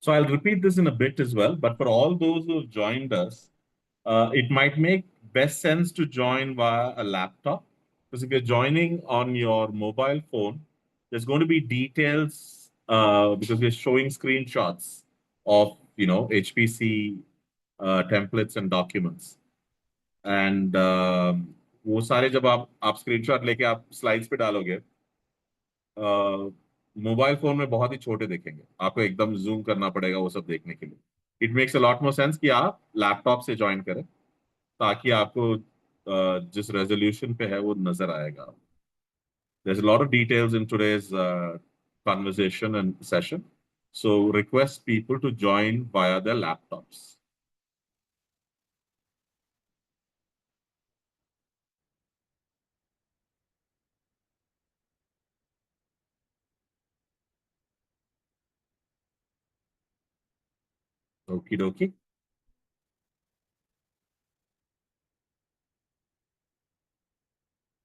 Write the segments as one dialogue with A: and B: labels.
A: So I'll repeat this in a bit as well, but for all those who have joined us, it might make best sense to join via a laptop, because if you're joining on your mobile phone, there's going to be details because we're showing screenshots of HPC templates and documents. And वो सारे जब आप screenshot लेके आप slides पे डालोगे, mobile phone में बहुत ही छोटे दिखेंगे, आपको एकदम जूम करना पड़ेगा वो सब देखने के लिए. It makes a lot more sense कि आप लैपटॉप से ज्वाइन करें, ताकि आपको जिस रेजोल्यूशन पे है वो नजर आएगा. There's a lot of details in today's conversation and session, so request people to join via their laptops. Okie dokie.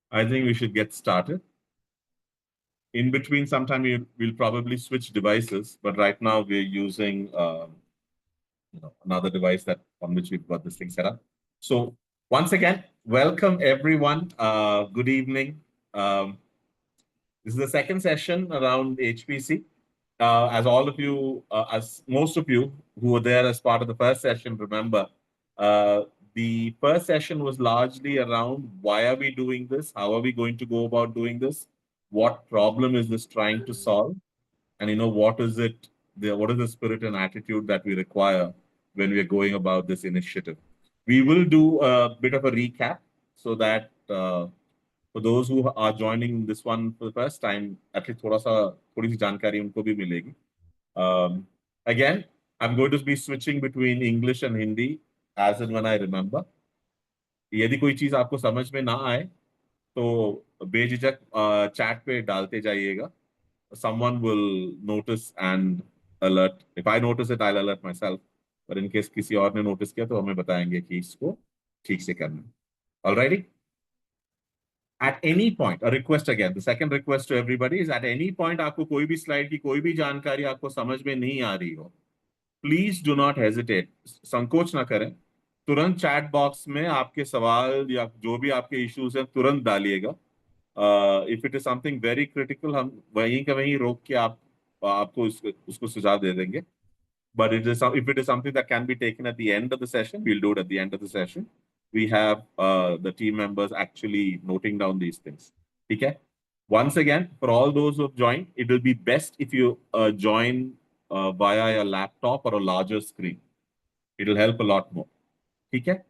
A: I think we should get started. In between, sometime we'll probably switch devices, but right now we're using another device that on which we've got this thing set up. So once again, welcome everyone. Good evening. This is the second session around HPC. As all of you, as most of you who were there as part of the first session, remember, the first session was largely around why are we doing this? How are we going to go about doing this? What problem is this trying to solve? And what is it? What is the spirit and attitude that we require when we are going about this initiative? We will do a bit of a recap so that for those who are joining this one for the first time, at least थोड़ी सी जानकारी उनको भी मिलेगी. Again, I'm going to be switching between English and Hindi as and when I remember. यदि कोई चीज आपको समझ में ना आए तो बेझिझक चैट पे डालते जाइएगा. Someone will notice and alert. If I notice it, I'll alert myself. But in case किसी और ने notice किया तो हमें बताएंगे कि इसको ठीक से करना. Alrighty? At any point, a request again, the second request to everybody is at any point आपको कोई भी slide की कोई भी जानकारी आपको समझ में नहीं आ रही हो, please do not hesitate. संकोच ना करें. तुरंत चैट बॉक्स में आपके सवाल या जो भी आपके इश्यूज हैं तुरंत डालिएगा. If it is something very critical, हम वहीं का वहीं रोक के आपको उसको सुझाव दे देंगे. But if it is something that can be taken at the end of the session, we'll do it at the end of the session. We have the team members actually noting down these things. Okay. Once again, for all those who have joined, it will be best if you join via a laptop or a larger screen. It'll help a lot more. Okay.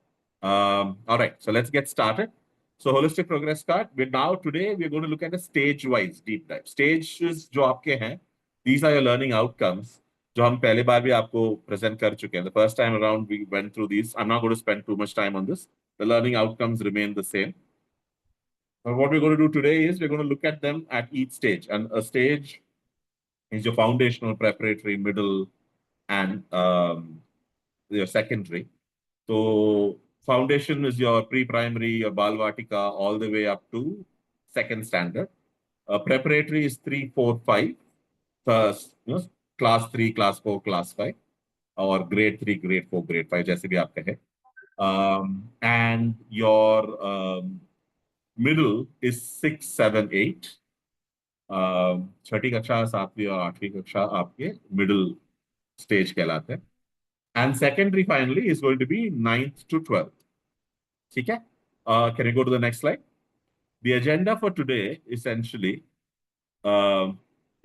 A: All right. So let's get started. So holistic progress card. Today we're going to look at a stage-wise deep dive. Stages जो आपके हैं, these are your learning outcomes. जो हम पहले बार भी आपको present कर चुके हैं. The first time around we went through these. I'm not going to spend too much time on this. The learning outcomes remain the same. But what we're going to do today is we're going to look at them at each stage. And a stage is your foundational, preparatory, middle, and your secondary. So foundation is your pre-primary, your Balvatika, all the way up to second standard. Preparatory is 3, 4, 5. First, class 3, class 4, class 5, or grade 3, grade 4, grade 5, जैसे भी आप कहें. And your middle is 6, 7, 8. छठी कक्षा, सातवीं और आठवीं कक्षा आपके middle stage कहलाते हैं. And secondary finally is going to be 9th to 12th. Okay? Can you go to the next slide? The agenda for today essentially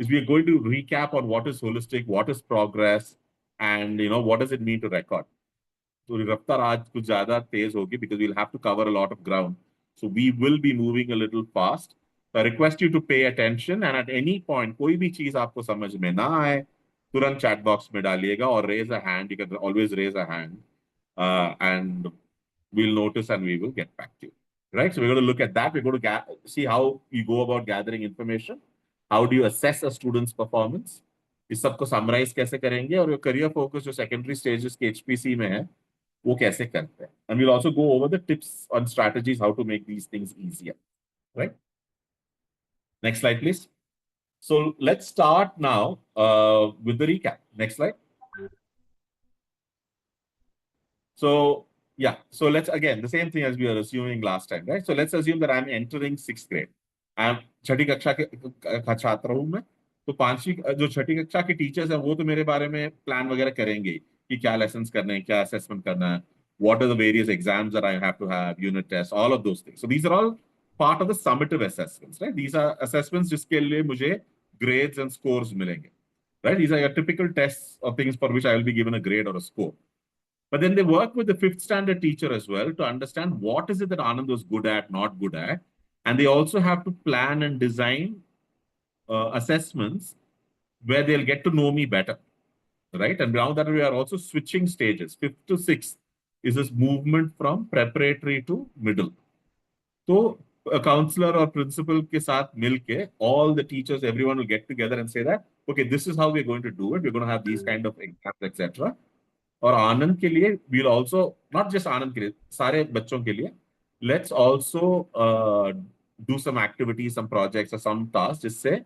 A: is we are going to recap on what is holistic, what is progress, and what does it mean to record. So raftar aaj kuch zyada tez hogi because we'll have to cover a lot of ground. So we will be moving a little fast. So I request you to pay attention, and at any point कोई भी चीज आपको समझ में ना आए तुरंत chat box में डालिएगा or raise a hand. You can always raise a hand and we'll notice and we will get back to you. Right? So we're going to look at that. We're going to see how you go about gathering information. How do you assess a student's performance? इस सबको summarize कैसे करेंगे और your career focus जो secondary stages के HPC में है वो कैसे करते हैं. And we'll also go over the tips on strategies how to make these things easier. Right? Next slide, please. So let's start now with the recap. Next slide. So yeah, so let's again the same thing as we were assuming last time, right? So let's assume that I'm entering 6th grade. I'm छठी कक्षा का छात्र हूं मैं, तो पांचवी जो छठी कक्षा के टीचर्स हैं वो तो मेरे बारे में प्लान वगैरह करेंगे कि क्या लेसन्स करने हैं, क्या असेसमेंट करना है, what are the various exams that I have to have, unit tests, all of those things. So these are all part of the summative assessments, right? These are assessments जिसके लिए मुझे grades and scores मिलेंगे, right? These are your typical tests or things for which I will be given a grade or a score. But then they work with the 5th standard teacher as well to understand what is it that Anand was good at, not good at. And they also have to plan and design assessments where they'll get to know me better, right? And now that we are also switching stages, 5th to 6th is this movement from preparatory to middle. So a counselor or principal ke saath milke, all the teachers, everyone will get together and say that, okay, this is how we're going to do it. We're going to have these kind of exams, etc. और आनंद के लिए we'll also not just आनंद के लिए सारे बच्चों के लिए let's also do some activities, some projects or some tasks जिससे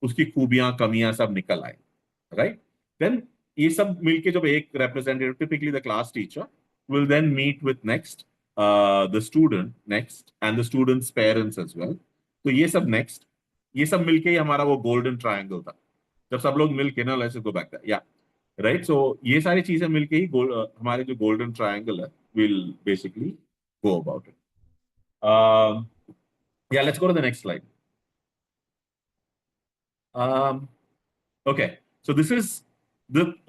A: उसकी खूबियां कमियां सब निकल आए, right? Then ये सब मिलके जब एक representative, typically the class teacher, will then meet with next the student next and the student's parents as well. तो ये सब next, ये सब मिलके ही हमारा वो golden triangle था जब सब लोग मिलके ना, let's go back there, yeah. Right, so ये सारी चीजें मिलके ही हमारे जो गोल्डन ट्रायंगल है will basically go about it. या let's go to the next slide. Okay, so this is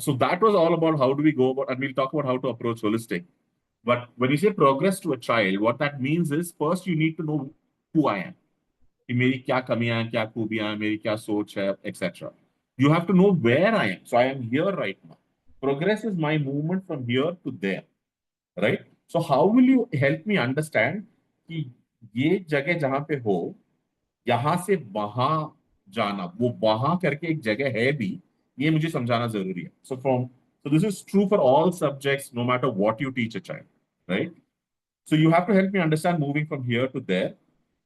A: so that was all about how do we go about, and we'll talk about how to approach holistic. But when you say progress to a child, what that means is first you need to know who I am, कि मेरी क्या कमियां हैं, क्या खूबियां हैं, मेरी क्या सोच है, etc. You have to know where I am. So I am here right now. Progress is my movement from here to there, right? So how will you help me understand कि ये जगह जहां पे हो, यहां से वहां जाना, वो वहां करके एक जगह है भी, ये मुझे समझाना जरूरी है. So this is true for all subjects, no matter what you teach a child, right? So you have to help me understand moving from here to there,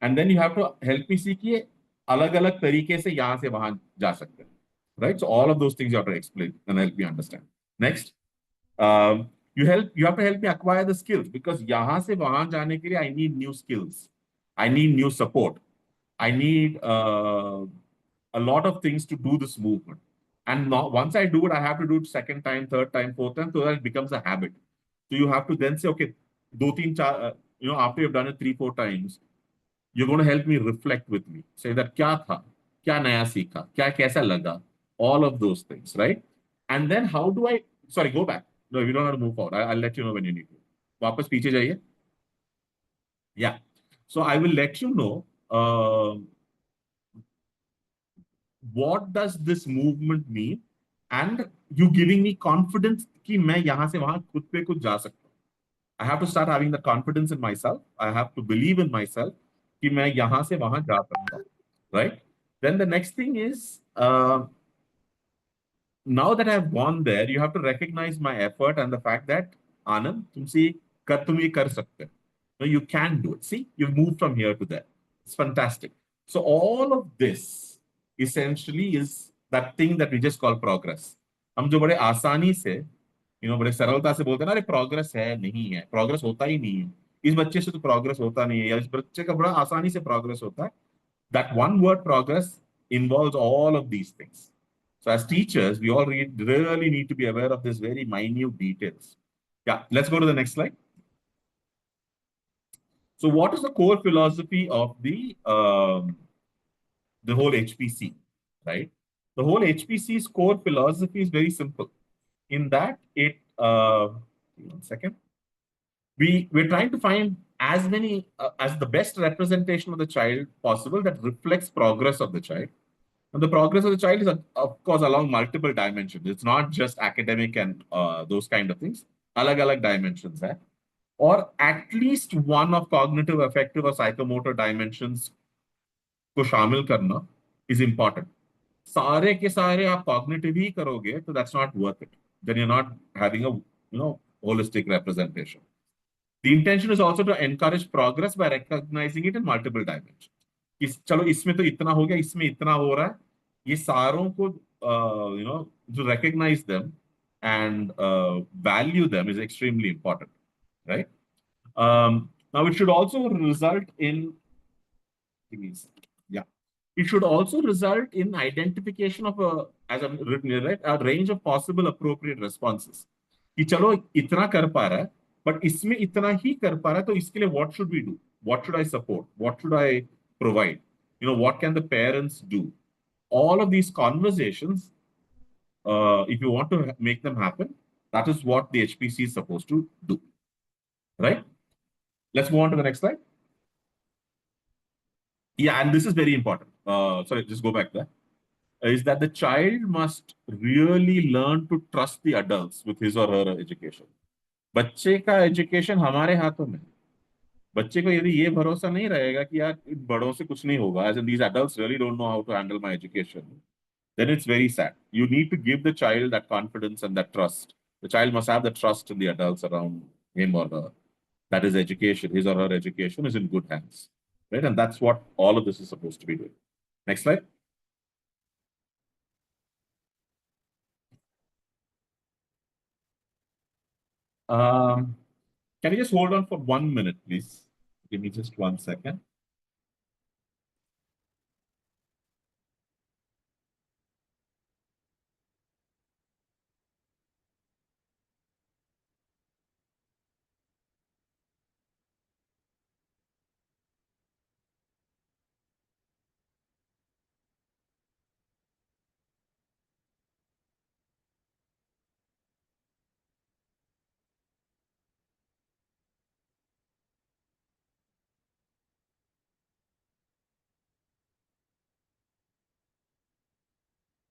A: and then you have to help me see कि ये अलग-अलग तरीके से यहाँ से वहां जा सकते हैं, right? So all of those things you have to explain and help me understand. Next, you have to help me acquire the skills, because यहाँ से वहां जाने के लिए I need new skills, I need new support, I need a lot of things to do this movement. And now, once I do it, I have to do it second time, third time, fourth time, so that it becomes a habit. So you have to then say, okay, do teen, after you've done it 3-4 times, you're going to help me reflect with me. Say that क्या था, क्या नया सीखा, क्या कैसा लगा, all of those things, right? And then how do I, sorry, go back. No, you don't have to move forward. I'll let you know when you need to. वापस पीछे जाइए. Yeah. So I will let you know what does this movement mean, and you giving me confidence कि मैं यहाँ से वहाँ खुद पे खुद जा सकता हूँ. I have to start having the confidence in myself. I have to believe in myself कि मैं यहाँ से वहाँ जा सकता हूँ, right? Then the next thing is, now that I have gone there, you have to recognize my effort and the fact that Anand, तुम ये कर सकते हो. No, you can do it. See, you've moved from here to there. It's fantastic. So all of this essentially is that thing that we just call progress. हम जो बड़े आसानी से, बड़े सरलता से बोलते हैं ना, अरे प्रोग्रेस है, नहीं है, प्रोग्रेस होता ही नहीं है, इस बच्चे से तो प्रोग्रेस होता नहीं है, या इस बच्चे का बड़ा आसानी से प्रोग्रेस होता है. That one word progress involves all of these things. So as teachers, we all really need to be aware of this very minute details. Yeah, let's go to the next slide. So what is the core philosophy of the whole HPC, right? The whole HPC's core philosophy is very simple. In that, one second, we're trying to find as many as the best representation of the child possible that reflects progress of the child. And the progress of the child is, of course, along multiple dimensions. It's not just academic and those kind of things. Alag-alag dimensions hai. Or at least one of cognitive, affective, or psychomotor dimensions को शामिल करना is important. सारे के सारे आप cognitive ही करोगे, तो that's not worth it. Then you're not having a holistic representation. The intention is also to encourage progress by recognizing it in multiple dimensions. चलो इसमें तो इतना हो गया, इसमें इतना हो रहा है, ये सारों को जो recognize them and value them is extremely important, right? Now, it should also result in, yeah, it should also result in identification of a, as I've written here, right, a range of possible appropriate responses. कि चलो इतना कर पा रहा है, but इसमें इतना ही कर पा रहा है, तो इसके लिए what should we do? What should I support? What should I provide? What can the parents do? All of these conversations, if you want to make them happen, that is what the HPC is supposed to do, right? Let's move on to the next slide. Yeah, and this is very important. Sorry, just go back there. Is that the child must really learn to trust the adults with his or her education. बच्चे का education हमारे हाथों में है। बच्चे को यदि ये भरोसा नहीं रहेगा कि यार इन बड़ों से कुछ नहीं होगा, as in these adults really don't know how to handle my education, then it's very sad. You need to give the child that confidence and that trust. The child must have the trust in the adults around him or her, that his education, his or her education is in good hands, right? And that's what all of this is supposed to be doing. Next slide. Um, can you just hold on for 1 minute, please? Give me just 1 second.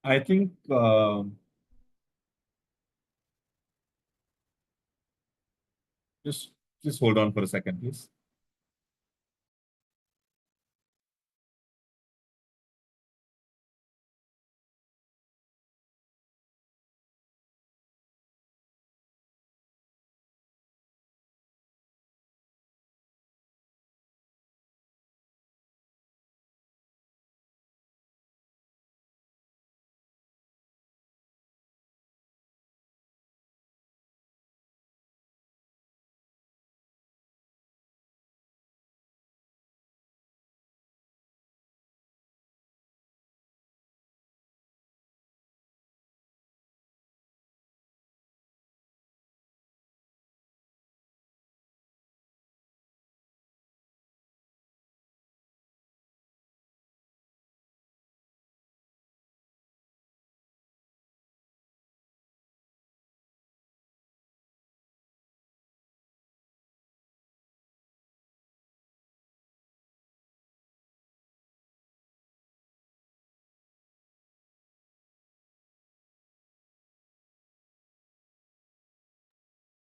A: I think just just hold on for a second, please.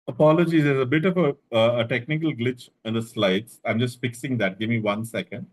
A: Apologies, there's a bit of a technical glitch in the slides. I'm just fixing that. Give me 1 second.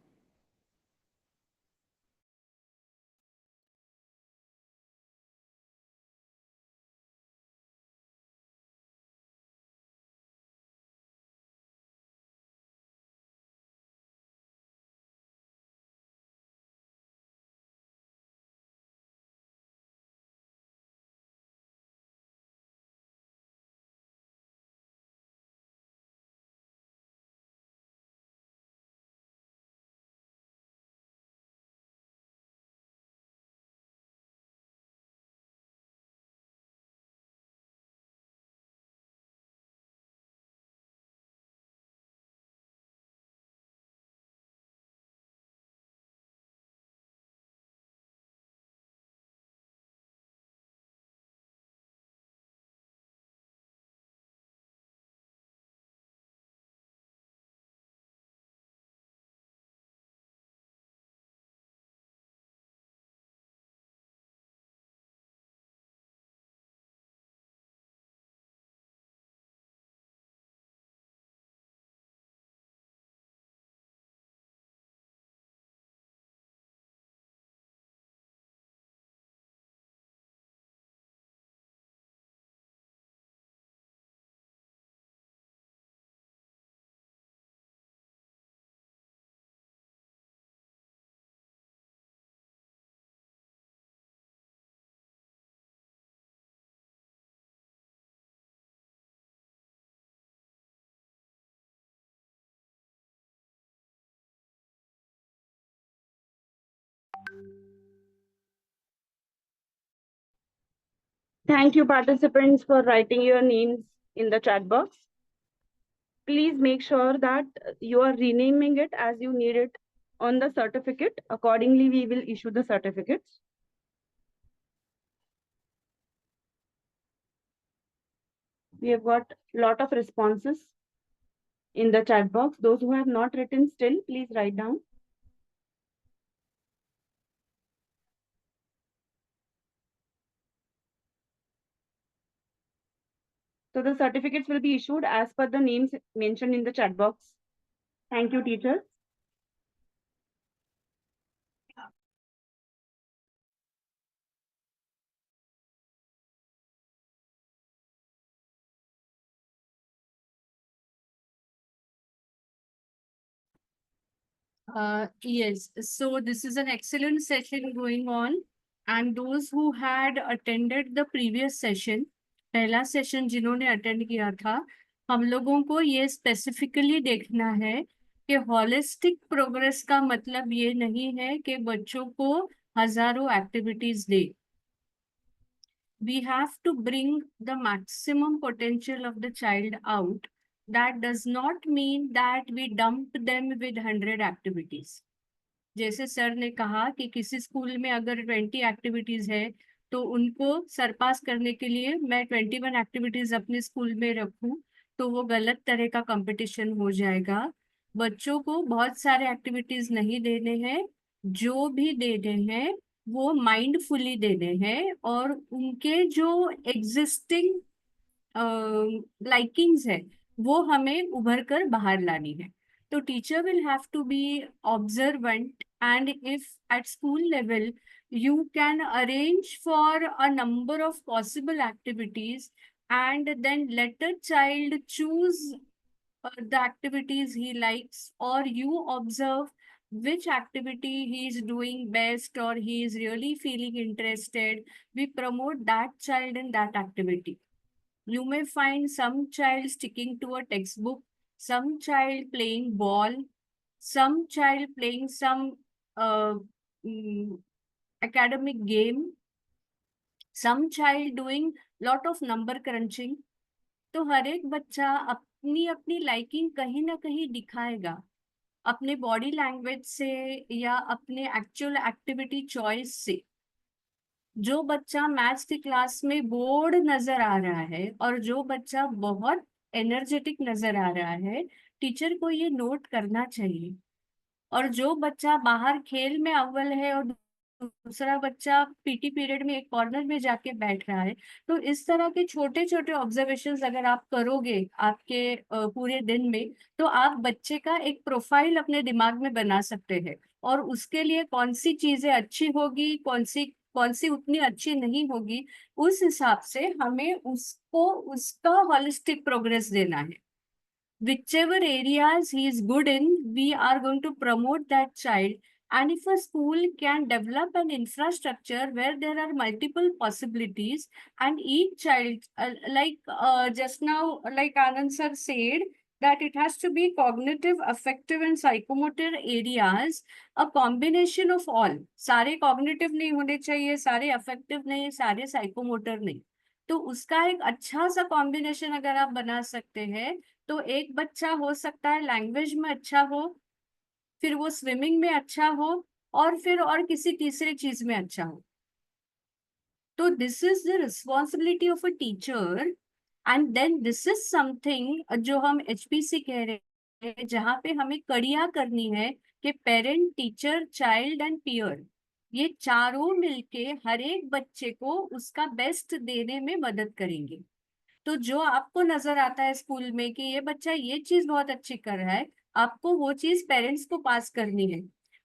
B: Thank you, participants, for writing your names in the chat box. Please make sure that you are renaming it as you need it on the certificate. Accordingly, we will issue the certificates. We have got a lot of responses in the chat box. Those who have not written still, please write down. So the certificates will be issued as per the names mentioned in the chat box. Thank you, teachers.
C: Yes, so this is an excellent session going on, and those who had attended the previous session, पहला session जिन्होंने attend किया था, हम लोगों को ये specifically देखना है कि हॉलिस्टिक प्रोग्रेस का मतलब ये नहीं है कि बच्चों को हजारों activities they. We have to bring the maximum potential of the child out. That does not mean that we dump them with 100 activities. जैसे सर ने कहा कि किसी स्कूल में अगर 20 एक्टिविटीज है तो उनको सरपास करने के लिए मैं 21 एक्टिविटीज अपने स्कूल में रखूं तो वो गलत तरह का कंपटीशन हो जाएगा. बच्चों को बहुत सारे एक्टिविटीज नहीं देने हैं, जो भी देने हैं वो माइंडफुली देने हैं और उनके जो एग्जिस्टिंग लाइकिंग्स है वो हमें उभर कर बाहर लानी है. तो teacher will have to be observant, and if at school level you can arrange for a number of possible activities and then let a child choose the activities he likes, or you observe which activity he is doing best or he is really feeling interested. We promote that child in that activity. You may find some child sticking to a textbook, some child playing ball, some child playing some uh, mm, academic game, some child doing lot of number crunching. तो हर एक बच्चा अपनी अपनी liking कहीं ना कहीं दिखाएगा, अपने बॉडी लैंग्वेज से या अपने एक्चुअल एक्टिविटी चॉइस से. जो बच्चा मैथ्स की क्लास में बोर्ड नजर आ रहा है और जो बच्चा बहुत एनर्जेटिक नजर आ रहा है, टीचर को ये नोट करना चाहिए. और जो बच्चा बाहर खेल में अव्वल है और दूसरा बच्चा पीटी पीरियड में एक कॉर्नर में जाके बैठ रहा है, तो इस तरह के छोटे छोटे ऑब्जर्वेशंस अगर आप करोगे आपके पूरे दिन में, तो आप बच्चे का एक प्रोफाइल अपने दिमाग में बना सकते हैं. और उसके लिए कौन सी चीजें अच्छी होगी, कौन सी उतनी अच्छी नहीं होगी, उस हिसाब से हमें उसको उसका हॉलिस्टिक प्रोग्रेस देना है. Whichever areas he is good in, we are going to promote that child. And if a school can develop an infrastructure where there are multiple possibilities and each child, just now, like Anand sir said, that it has to be cognitive, affective and psychomotor areas, a combination of all. सारे cognitive नहीं होने चाहिए, सारे affective नहीं, सारे psychomotor नहीं. तो उसका एक अच्छा सा कॉम्बिनेशन अगर आप बना सकते हैं, तो एक बच्चा हो सकता है लैंग्वेज में अच्छा हो, फिर वो स्विमिंग में अच्छा हो, और फिर और किसी तीसरी चीज में अच्छा हो. तो this is the responsibility of a teacher. And then this is something जो हम HPC कह रहे हैं, जहाँ पे हमें कड़ियाँ करनी है कि parent, teacher, child and peer, ये चारों मिलके हर एक बच्चे को उसका बेस्ट देने में मदद करेंगे. तो जो आपको नजर आता है स्कूल में कि ये बच्चा ये चीज बहुत अच्छी कर रहा है, आपको वो चीज पेरेंट्स को पास करनी है.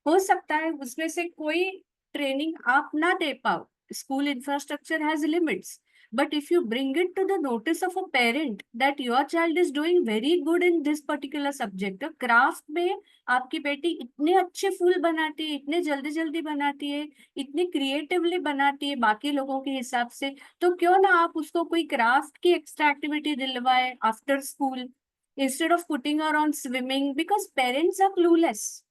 C: हो सकता है उसमें से कोई ट्रेनिंग आप ना दे पाओ, school infrastructure has limits, but if you bring it to the notice of a parent that your child is doing very good in this particular subject, craft में आपकी बेटी इतने अच्छे फूल बनाती है, इतने जल्दी जल्दी बनाती है, इतनी क्रिएटिवली बनाती है बाकी लोगों के हिसाब से, तो क्यों ना आप उसको कोई क्राफ्ट की एक्स्ट्रा एक्टिविटी दिलवाए after school, instead of putting her on swimming, because parents are clueless.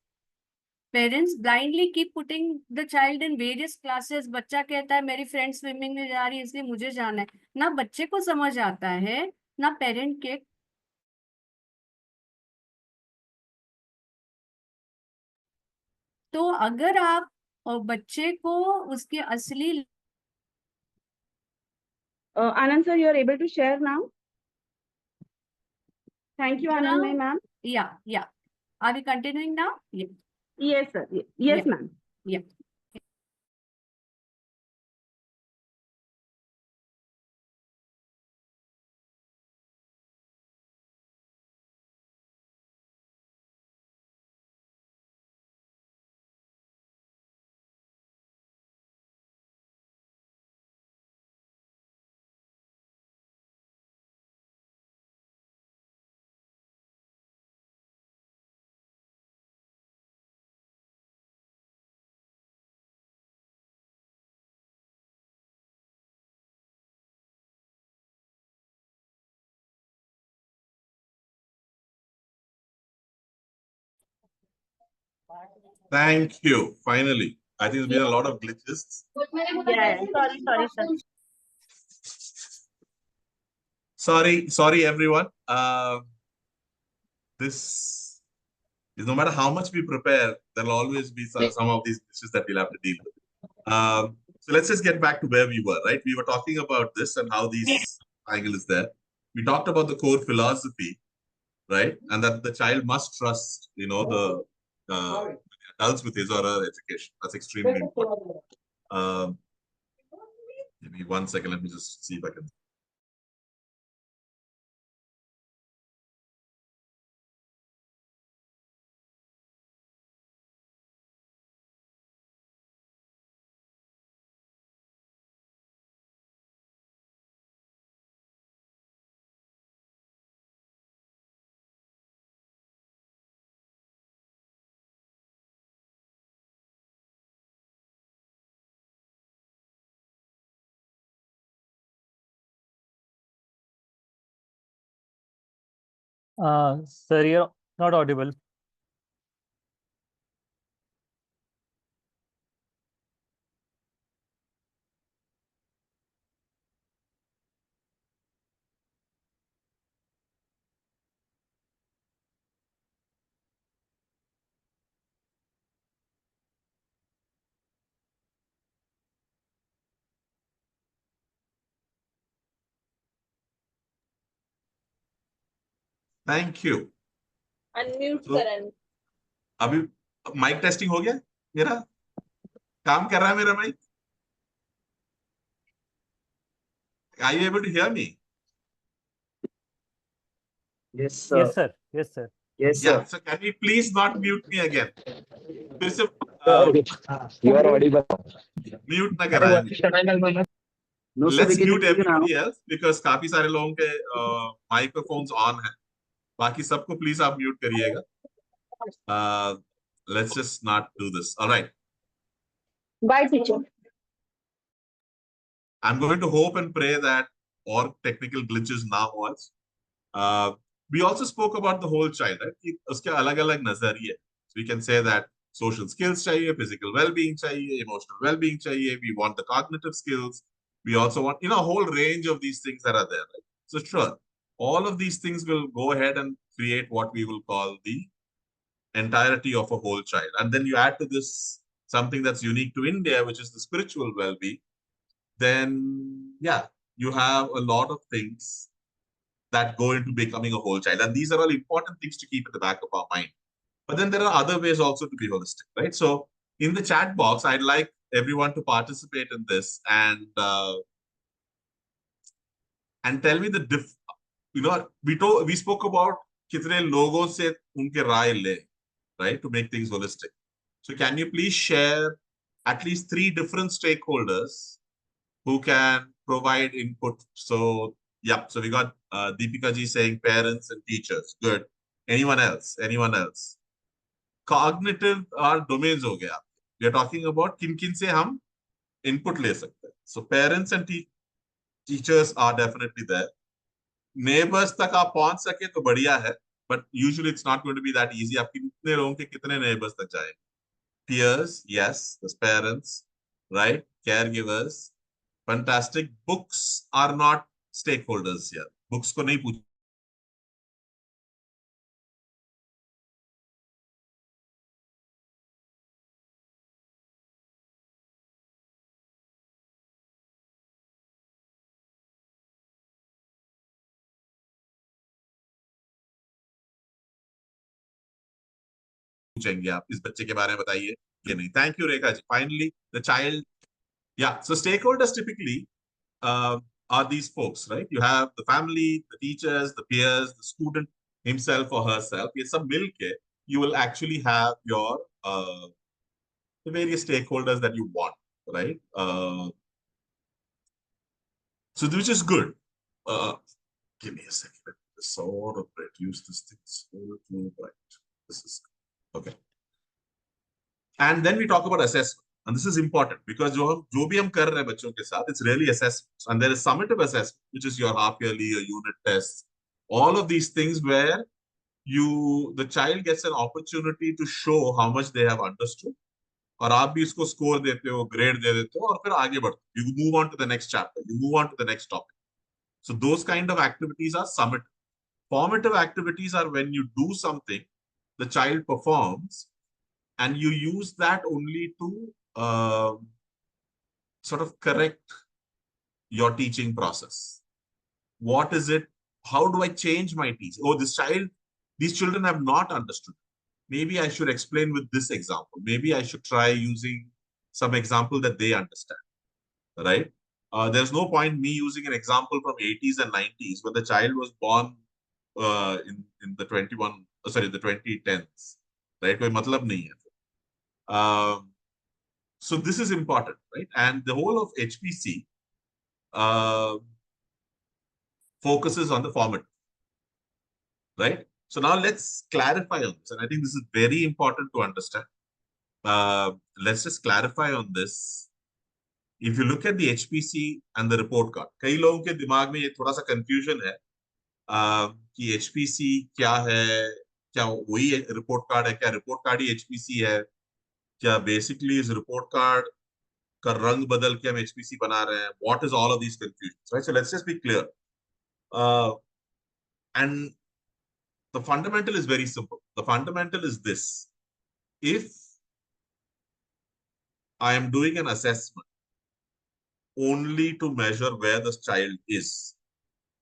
C: Parents blindly keep putting the child in various classes. बच्चा कहता है मेरी फ्रेंड स्विमिंग में जा रही है इसलिए मुझे जाना है. ना बच्चे को समझ आता है ना पेरेंट के. तो अगर आप बच्चे को उसके असली
B: Anand sir, you are able to share now. Thank you, Anand ma'am.
C: Yeah. Are we continuing now? Yeah.
B: Yes, sir. Yes,
C: Yeah.
B: ma'am.
C: Yeah.
A: Thank you. Finally, I think there's been a lot of glitches.
B: Yeah. Sorry, sir.
A: Sorry, everyone. This is no matter how much we prepare, there'll always be some of these issues that we'll have to deal with. So let's just get back to where we were, right? We were talking about this and how this angle is there. We talked about the core philosophy, right? And that the child must trust, the adults with his or her education. That's extremely important. Maybe 1 second, let me just see if I can.
D: Sir, you're not audible.
A: Thank you.
B: Unmute,
A: So-
B: Karan.
A: अभी mic testing हो गया मेरा काम कर रहा है मेरा mic are you able to hear me
E: Yes, sir.
D: Yes, sir. Yes, sir.
E: Yes,
A: या
E: sir.
A: So can you please not mute me again फिर से
E: You are audible.
A: म्यूट ना कराएं
E: No, sir,
A: let's
E: we can
A: mute
E: hear you now.
A: Everybody else because काफी सारे लोगों के microphones on है बाकी सबको प्लीज आप म्यूट करिएगा let's just not do this alright
B: Bye, teacher.
A: I'm going to hope and pray that all technical glitches now was. We also spoke about the whole child, right? कि उसके अलग-अलग नजरिए. So we can say that social skills चाहिए, physical well-being चाहिए, emotional well-being चाहिए. We want the cognitive skills. We also want, a whole range of these things that are there, right? So sure, all of these things will go ahead and create what we will call the entirety of a whole child. And then you add to this something that's unique to India, which is the spiritual well-being. Then you have a lot of things that go into becoming a whole child. And these are all important things to keep in the back of our mind. But then there are other ways also to be holistic, right? So in the chat box, I'd like everyone to participate in this and tell me we spoke about kitne logon se unke rai le, right? To make things holistic. So can you please share at least 3 different stakeholders who can provide input? So we got Deepika ji saying parents and teachers. Good. Anyone else? Cognitive domains ho gaya. We are talking about kin se hum input le sakte. So parents and teachers are definitely there. Neighbors tak aap pahunch sake to badhiya hai, but usually it's not going to be that easy. Aap kitne logon ke kitne neighbors tak jaye. peers, yes, the parents, right? Caregivers, fantastic. Books are not stakeholders here. Books को नहीं पूछेंगे आप इस बच्चे के बारे में बताइए ये नहीं. Thank you, Rekha ji. Finally, the child. Yeah. So stakeholders typically are these folks, right? You have the family, the teachers, the peers, the student himself or herself. ये सब मिलके you will actually have your the various stakeholders that you want, right? So which is good. Give me a second. Let me just sort of reduce this thing so too bright. This is okay. And then we talk about assessment. And this is important because जो भी हम कर रहे हैं बच्चों के साथ, it's really assessments. And there is summative assessment, which is your half yearly, your unit tests, all of these things where the child gets an opportunity to show how much they have understood. और आप भी इसको score देते हो, grade दे देते हो और फिर आगे बढ़ते हो. You move on to the next chapter. You move on to the next topic. So those kind of activities are summative. Formative activities are when you do something, the child performs, and you use that only to sort of correct your teaching process. What is it? How do I change my teaching? Oh, these children have not understood. Maybe I should explain with this example. Maybe I should try using some example that they understand, right? There's no point me using an example from 80s and 90s when the child was born in the 2010s, right? कोई मतलब नहीं है. So this is important, right? And the whole of HPC focuses on the formative, right? So now let's clarify on this. And I think this is very important to understand. Let's just clarify on this. If you look at the HPC and the report card, कई लोगों के दिमाग में ये थोड़ा सा confusion है कि HPC क्या है, क्या वही report card है, क्या report card ही HPC है, क्या basically इस report card का रंग बदल के हम HPC बना रहे हैं. What is all of these confusions, right? So let's just be clear. And the fundamental is very simple. The fundamental is this. If I am doing an assessment only to measure where the child is,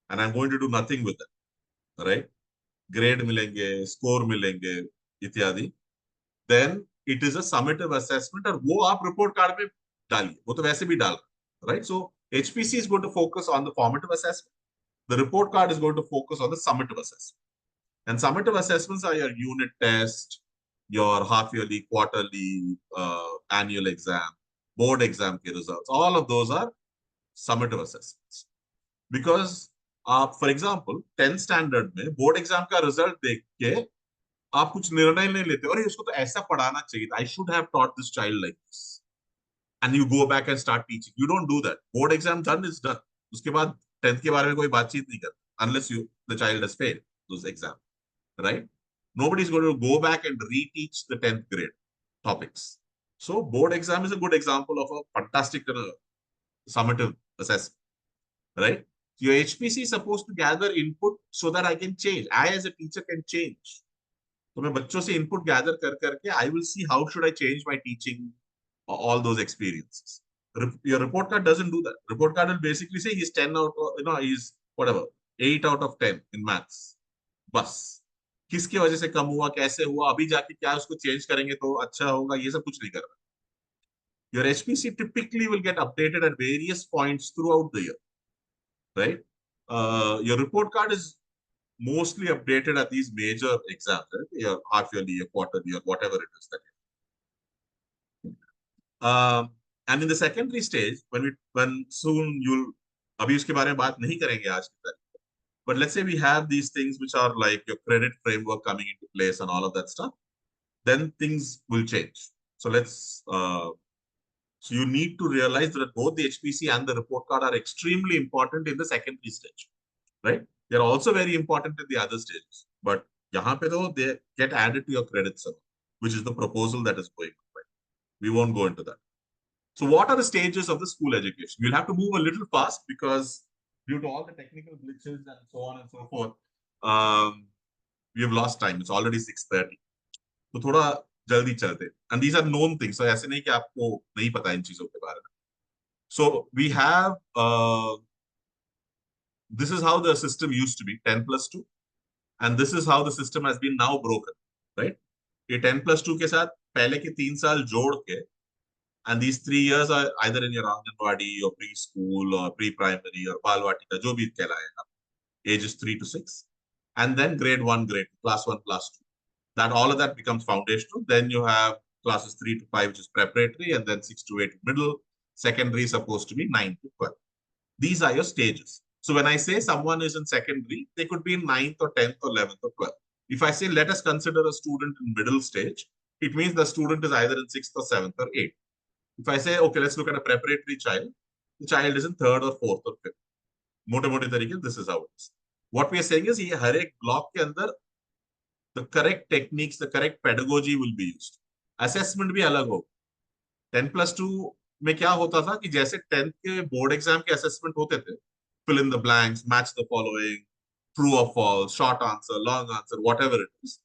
A: and I'm going to do nothing with it, right? Grade milenge, score milenge, ityadi, then it is a summative assessment, और वो आप report card में डालिए, वो तो वैसे भी डाल, right? So HPC is going to focus on the formative assessment. The report card is going to focus on the summative assessment. And summative assessments are your unit test, your half-yearly, quarterly, annual exam, board exam के results. All of those are summative assessments. Because, for example, 10th standard में board exam का result देख के आप कुछ निर्णय नहीं लेते. अरे इसको तो ऐसा पढ़ाना चाहिए. I should have taught this child like this. And you go back and start teaching. You don't do that. Board exam done is done. उसके बाद 10th के बारे में कोई बातचीत नहीं करता. Unless the child has failed those exams. Right? Nobody's going to go back and reteach the 10th grade topics. So board exam is a good example of a fantastic summative assessment, right? Your HPC is supposed to gather input so that I can change. I as a teacher can change. So मैं बच्चों से input gather करके I will see how should I change my teaching, all those experiences. Your report card doesn't do that. Report card will basically say he's 10 out of, he's whatever, 8 out of 10 in maths. बस. किसकी वजह से कम हुआ, कैसे हुआ, अभी जाके क्या उसको चेंज करेंगे तो अच्छा होगा, ये सब कुछ नहीं कर रहा. Your HPC typically will get updated at various points throughout the year, right? Your report card is mostly updated at these major exams, right? Your half yearly, your quarterly, or whatever it is that. And in the secondary stage, when soon you'll, अभी उसके बारे में बात नहीं करेंगे आज की तारीख. But let's say we have these things which are like your credit framework coming into place and all of that stuff, then things will change. So so you need to realize that both the HPC and the report card are extremely important in the secondary stage, right? They're also very important in the other stages. But yahan pe though, they get added to your credit server, which is the proposal that is going on. Right? We won't go into that. So what are the stages of the school education? We'll have to move a little fast because due to all the technical glitches and so on and so forth, we have lost time. It's already 6:30. So थोड़ा जल्दी चलते. And these are known things. So ऐसे नहीं कि आपको नहीं पता इन चीजों के बारे में. So we have, this is how the system used to be, 10+2. And this is how the system has been now broken, right? ये 10+2 के साथ पहले के 3 साल जोड़ के, and these 3 years are either in your Anandwadi or preschool or pre-primary or Balwatika, जो भी कहलाएगा, ages 3 to 6. And then grade 1, grade 2, class 1, class 2. That all of that becomes foundational. Then you have classes 3 to 5, which is preparatory, and then 6 to 8 middle. Secondary is supposed to be 9 to 12. These are your stages. So when I say someone is in secondary, they could be in 9th or 10th or 11th or 12th. If I say, let us consider a student in middle stage, it means the student is either in 6th or 7th or 8th. If I say, okay, let's look at a preparatory child, the child is in 3rd or 4th or 5th. Mote tarike, this is how it is. What we are saying is, here, har ek block ke andar, the correct techniques, the correct pedagogy will be used. Assessment bhi alag ho. 10+2 में क्या होता था कि जैसे 10th के board exam के assessment होते थे, fill in the blanks, match the following, true or false, short answer, long answer, whatever it is,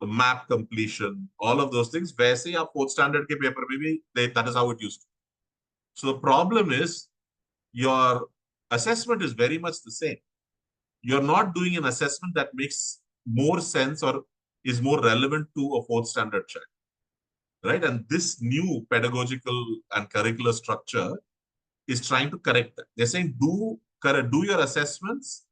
A: the map completion, all of those things, वैसे ही आप 4th standard के पेपर में भी that is how it used to. So the problem is your assessment is very much the same. You're not doing an assessment that makes more sense or is more relevant to a 4th standard child. Right? And this new pedagogical and curricular structure is trying to correct that. They're saying, do your assessments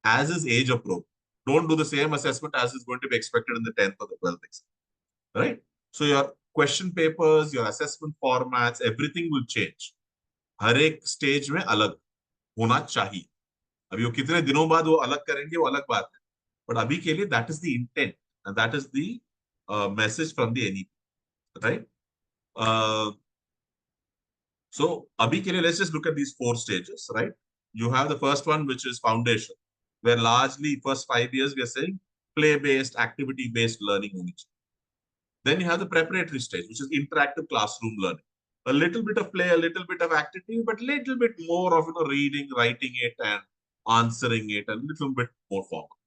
A: as is age appropriate. Don't do the same assessment as is going to be expected in the 10th or the 12th exam. Right? So your question papers, your assessment formats, everything will change. हर एक stage में अलग होना चाहिए. अभी वो कितने दिनों बाद वो अलग करेंगे वो अलग बात है. But अभी के लिए that is the intent and that is the message from the NEP. Right? So, abhi ke liye, let's just look at these 4 stages, right? You have the first one, which is foundation, where largely first 5 years we are saying play-based, activity-based learning only. Then you have the preparatory stage, which is interactive classroom learning. A little bit of play, a little bit of activity, but little bit more of reading, writing it, and answering it, a little bit more formal.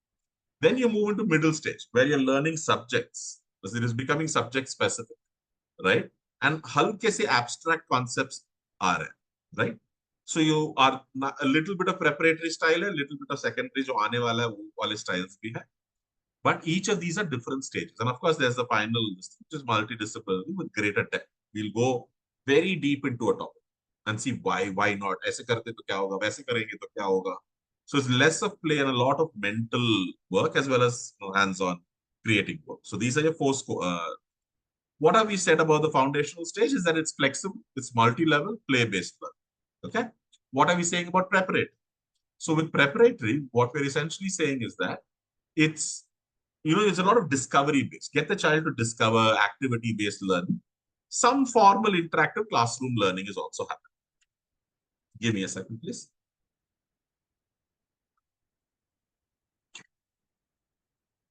A: Then you move into middle stage, where you're learning subjects, because it is becoming subject-specific. Right? And halke se abstract concepts are, right? So you are a little bit of preparatory style, a little bit of secondary, jo aane wala hai, wo wale styles bhi hai. But each of these are different stages. And of course, there's the final, which is multidisciplinary with greater depth. We'll go very deep into a topic and see why not. Aise karte to kya hoga, waise karenge to kya hoga. So it's less of play and a lot of mental work as well as hands-on creating work. So these are your 4 what have we said about the foundational stage is that it's flexible, it's multi-level, play-based learning. Okay. What are we saying about preparatory? So with preparatory, what we're essentially saying is that it's, it's a lot of discovery-based. Get the child to discover, activity-based learning. Some formal interactive classroom learning is also happening. Give me a second, please.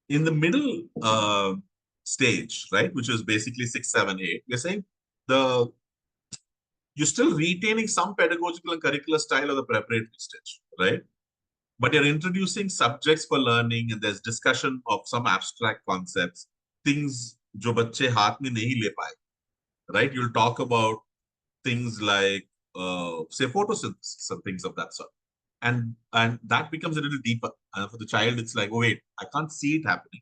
A: In the middle stage, right, which is basically 6, 7, 8, we're saying you're still retaining some pedagogical and curricular style of the preparatory stage, right? But you're introducing subjects for learning and there's discussion of some abstract concepts, things jo bacche haath mein nahi le paaye, right? You'll talk about things like, say, photosynthesis and things of that sort. And that becomes a little deeper. And for the child, it's like, oh, wait, I can't see it happening.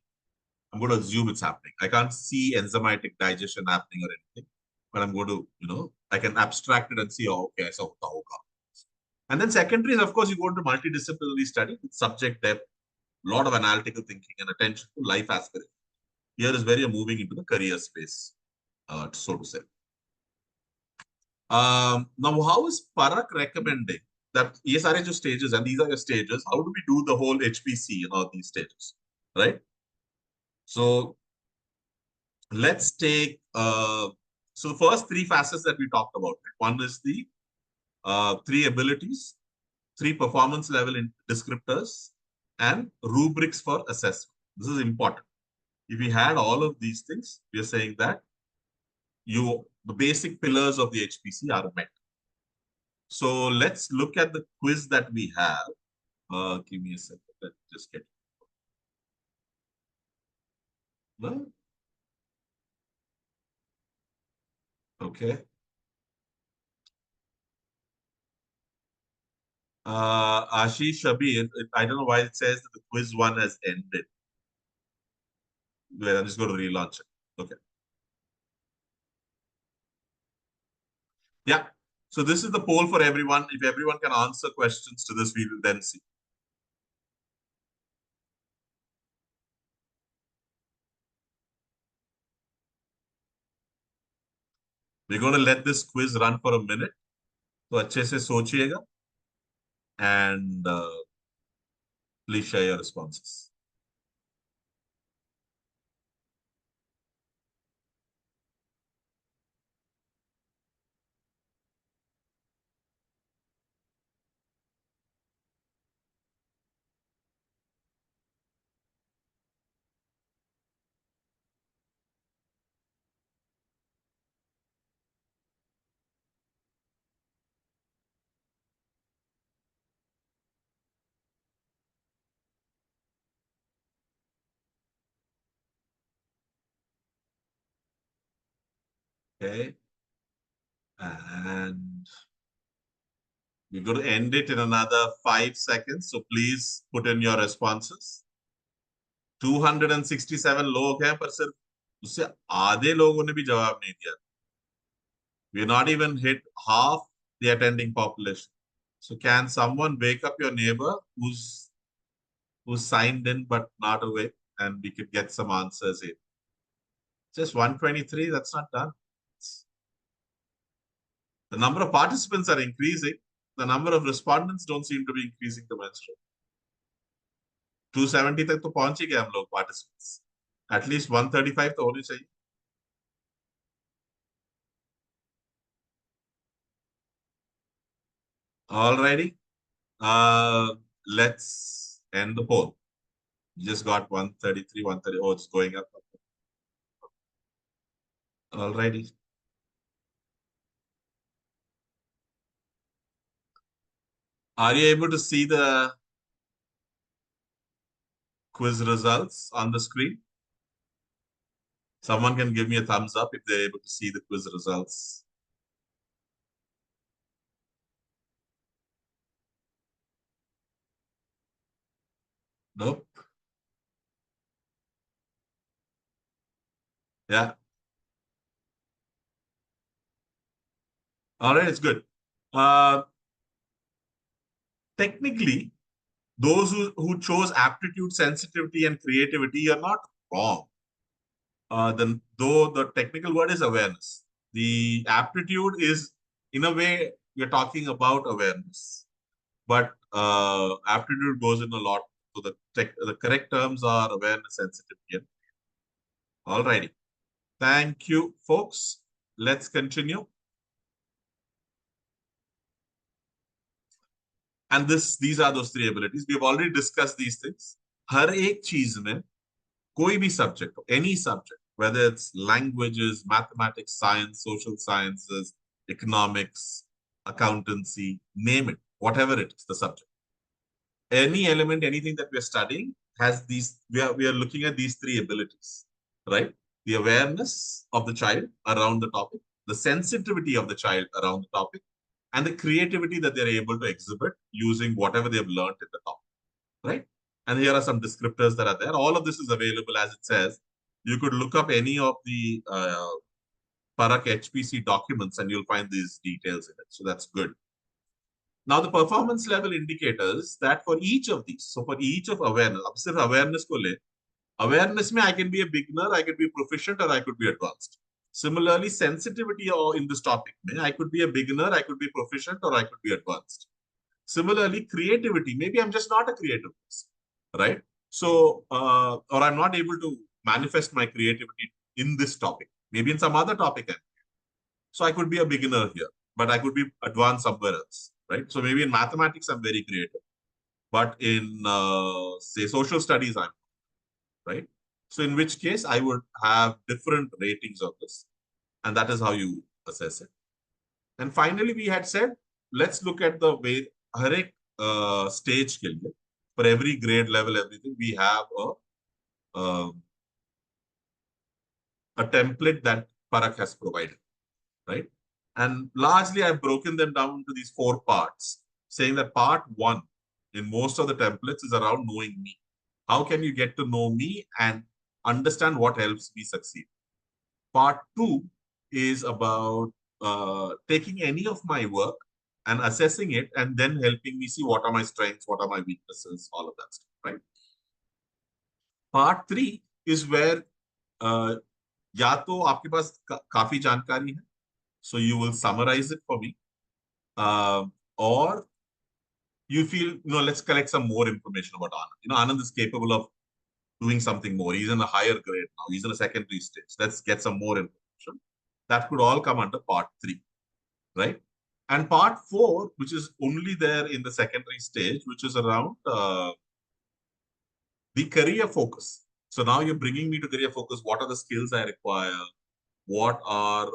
A: I'm going to assume it's happening. I can't see enzymatic digestion happening or anything, but I'm going to, I can abstract it and see, oh, okay, so hoga. And then secondary is, of course, you go into multidisciplinary study with subject depth, a lot of analytical thinking and attention to life aspirations. Here is where you're moving into the career space, so to say. Now, how is Parak recommending that these are your stages and these are your stages? How do we do the whole HPC and all these stages, right? So let's take, so the first 3 facets that we talked about. One is the 3 abilities, 3 performance level in descriptors, and rubrics for assessment. This is important. If we had all of these things, we are saying that you the basic pillars of the HPC are met. So let's look at the quiz that we have. Give me a second. Let's just get it. No? Okay. Ashish Shabir, I don't know why it says that the quiz one has ended. Wait, I'm just going to relaunch it. Okay. Yeah. So this is the poll for everyone. If everyone can answer questions to this, we will then see. We're going to let this quiz run for a minute. So अच्छे से सोचिएगा and please share your responses. Okay. And we're going to end it in another 5 seconds. So please put in your responses. 267 लोग हैं पर सिर्फ उससे आधे लोगों ने भी जवाब नहीं दिया. We're not even hit half the attending population. So can someone wake up your neighbor who's signed in but not awake, and we could get some answers in. Just 123, that's not done. The number of participants are increasing. The number of respondents don't seem to be increasing commensurate. 270 तक तो पहुंच ही गए हम लोग participants. At least 135 तो होनी चाहिए. Alrighty. Let's end the poll. You just got 133, 130. Oh, it's going up. Alrighty. Are you able to see the quiz results on the screen? Someone can give me a thumbs up if they're able to see the quiz results. Nope. Yeah. All right, it's good. Technically, those who chose aptitude, sensitivity, and creativity are not wrong. Though the technical word is awareness. The aptitude is, in a way, we're talking about awareness. But aptitude goes in a lot. So the correct terms are awareness, sensitivity. All righty. Thank you, folks. Let's continue. And these are those three abilities. We've already discussed these things. हर एक चीज में कोई भी subject, any subject, whether it's languages, mathematics, science, social sciences, economics, accountancy, name it, whatever it is, the subject. Any element, anything that we're studying has these, we are looking at these three abilities, right? The awareness of the child around the topic, the sensitivity of the child around the topic, and the creativity that they're able to exhibit using whatever they've learned in the topic, right? And here are some descriptors that are there. All of this is available as it says. You could look up any of the Parak HPC documents and you'll find these details in it. So that's good. Now the performance level indicators that for each of these, so for each of awareness, अब सिर्फ awareness को ले, awareness में I can be a beginner, I could be proficient, or I could be advanced. Similarly, sensitivity or in this topic, I could be a beginner, I could be proficient, or I could be advanced. Similarly, creativity, maybe I'm just not a creative person, right? So, or I'm not able to manifest my creativity in this topic, maybe in some other topic. So I could be a beginner here, but I could be advanced somewhere else, right? So maybe in mathematics, I'm very creative, but in, say, social studies, I'm right? So in which case I would have different ratings of this. And that is how you assess it. And finally, we had said, let's look at the way har ek stage ke liye, for every grade level, everything, we have a template that Parak has provided, right? And largely, I've broken them down into these 4 parts, saying that part 1 in most of the templates is around knowing me. How can you get to know me and understand what helps me succeed? Part 2 is about taking any of my work and assessing it and then helping me see what are my strengths, what are my weaknesses, all of that stuff, right? Part 3 is where या तो आपके पास काफी जानकारी है, so you will summarize it for me, or you feel, let's collect some more information about Anand. Anand is capable of doing something more. He's in a higher grade now. He's in a secondary stage. Let's get some more information. That could all come under part 3, right? And part 4, which is only there in the secondary stage, which is around the career focus. So now you're bringing me to career focus. What are the skills I require? What are,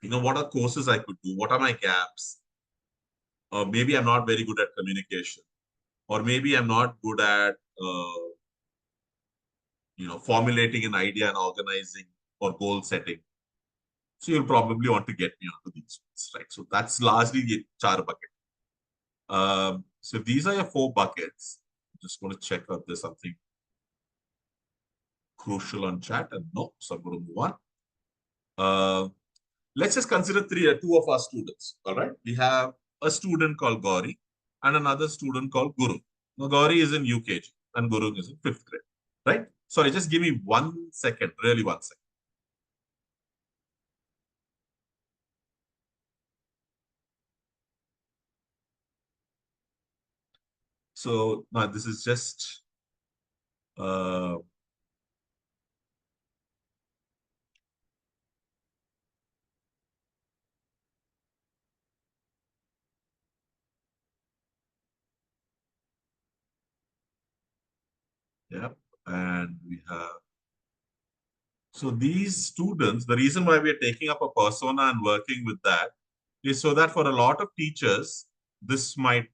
A: what are courses I could do? What are my gaps? Or maybe I'm not very good at communication. Or maybe I'm not good at, formulating an idea and organizing or goal setting. So you'll probably want to get me onto these ones, right? So that's largely the char bucket. So these are your 4 buckets. I'm just going to check if there's something crucial on chat, and no, so I'm going to move on. Let's just consider 2 of our students. All right, we have a student called Gauri and another student called Guru. Now, Gauri is in UKG and Guru is in 5th grade, right? Sorry, just give me 1 second, really 1 second. So now this is just yeah, and we have, so these students, the reason why we are taking up a persona and working with that is so that for a lot of teachers, this might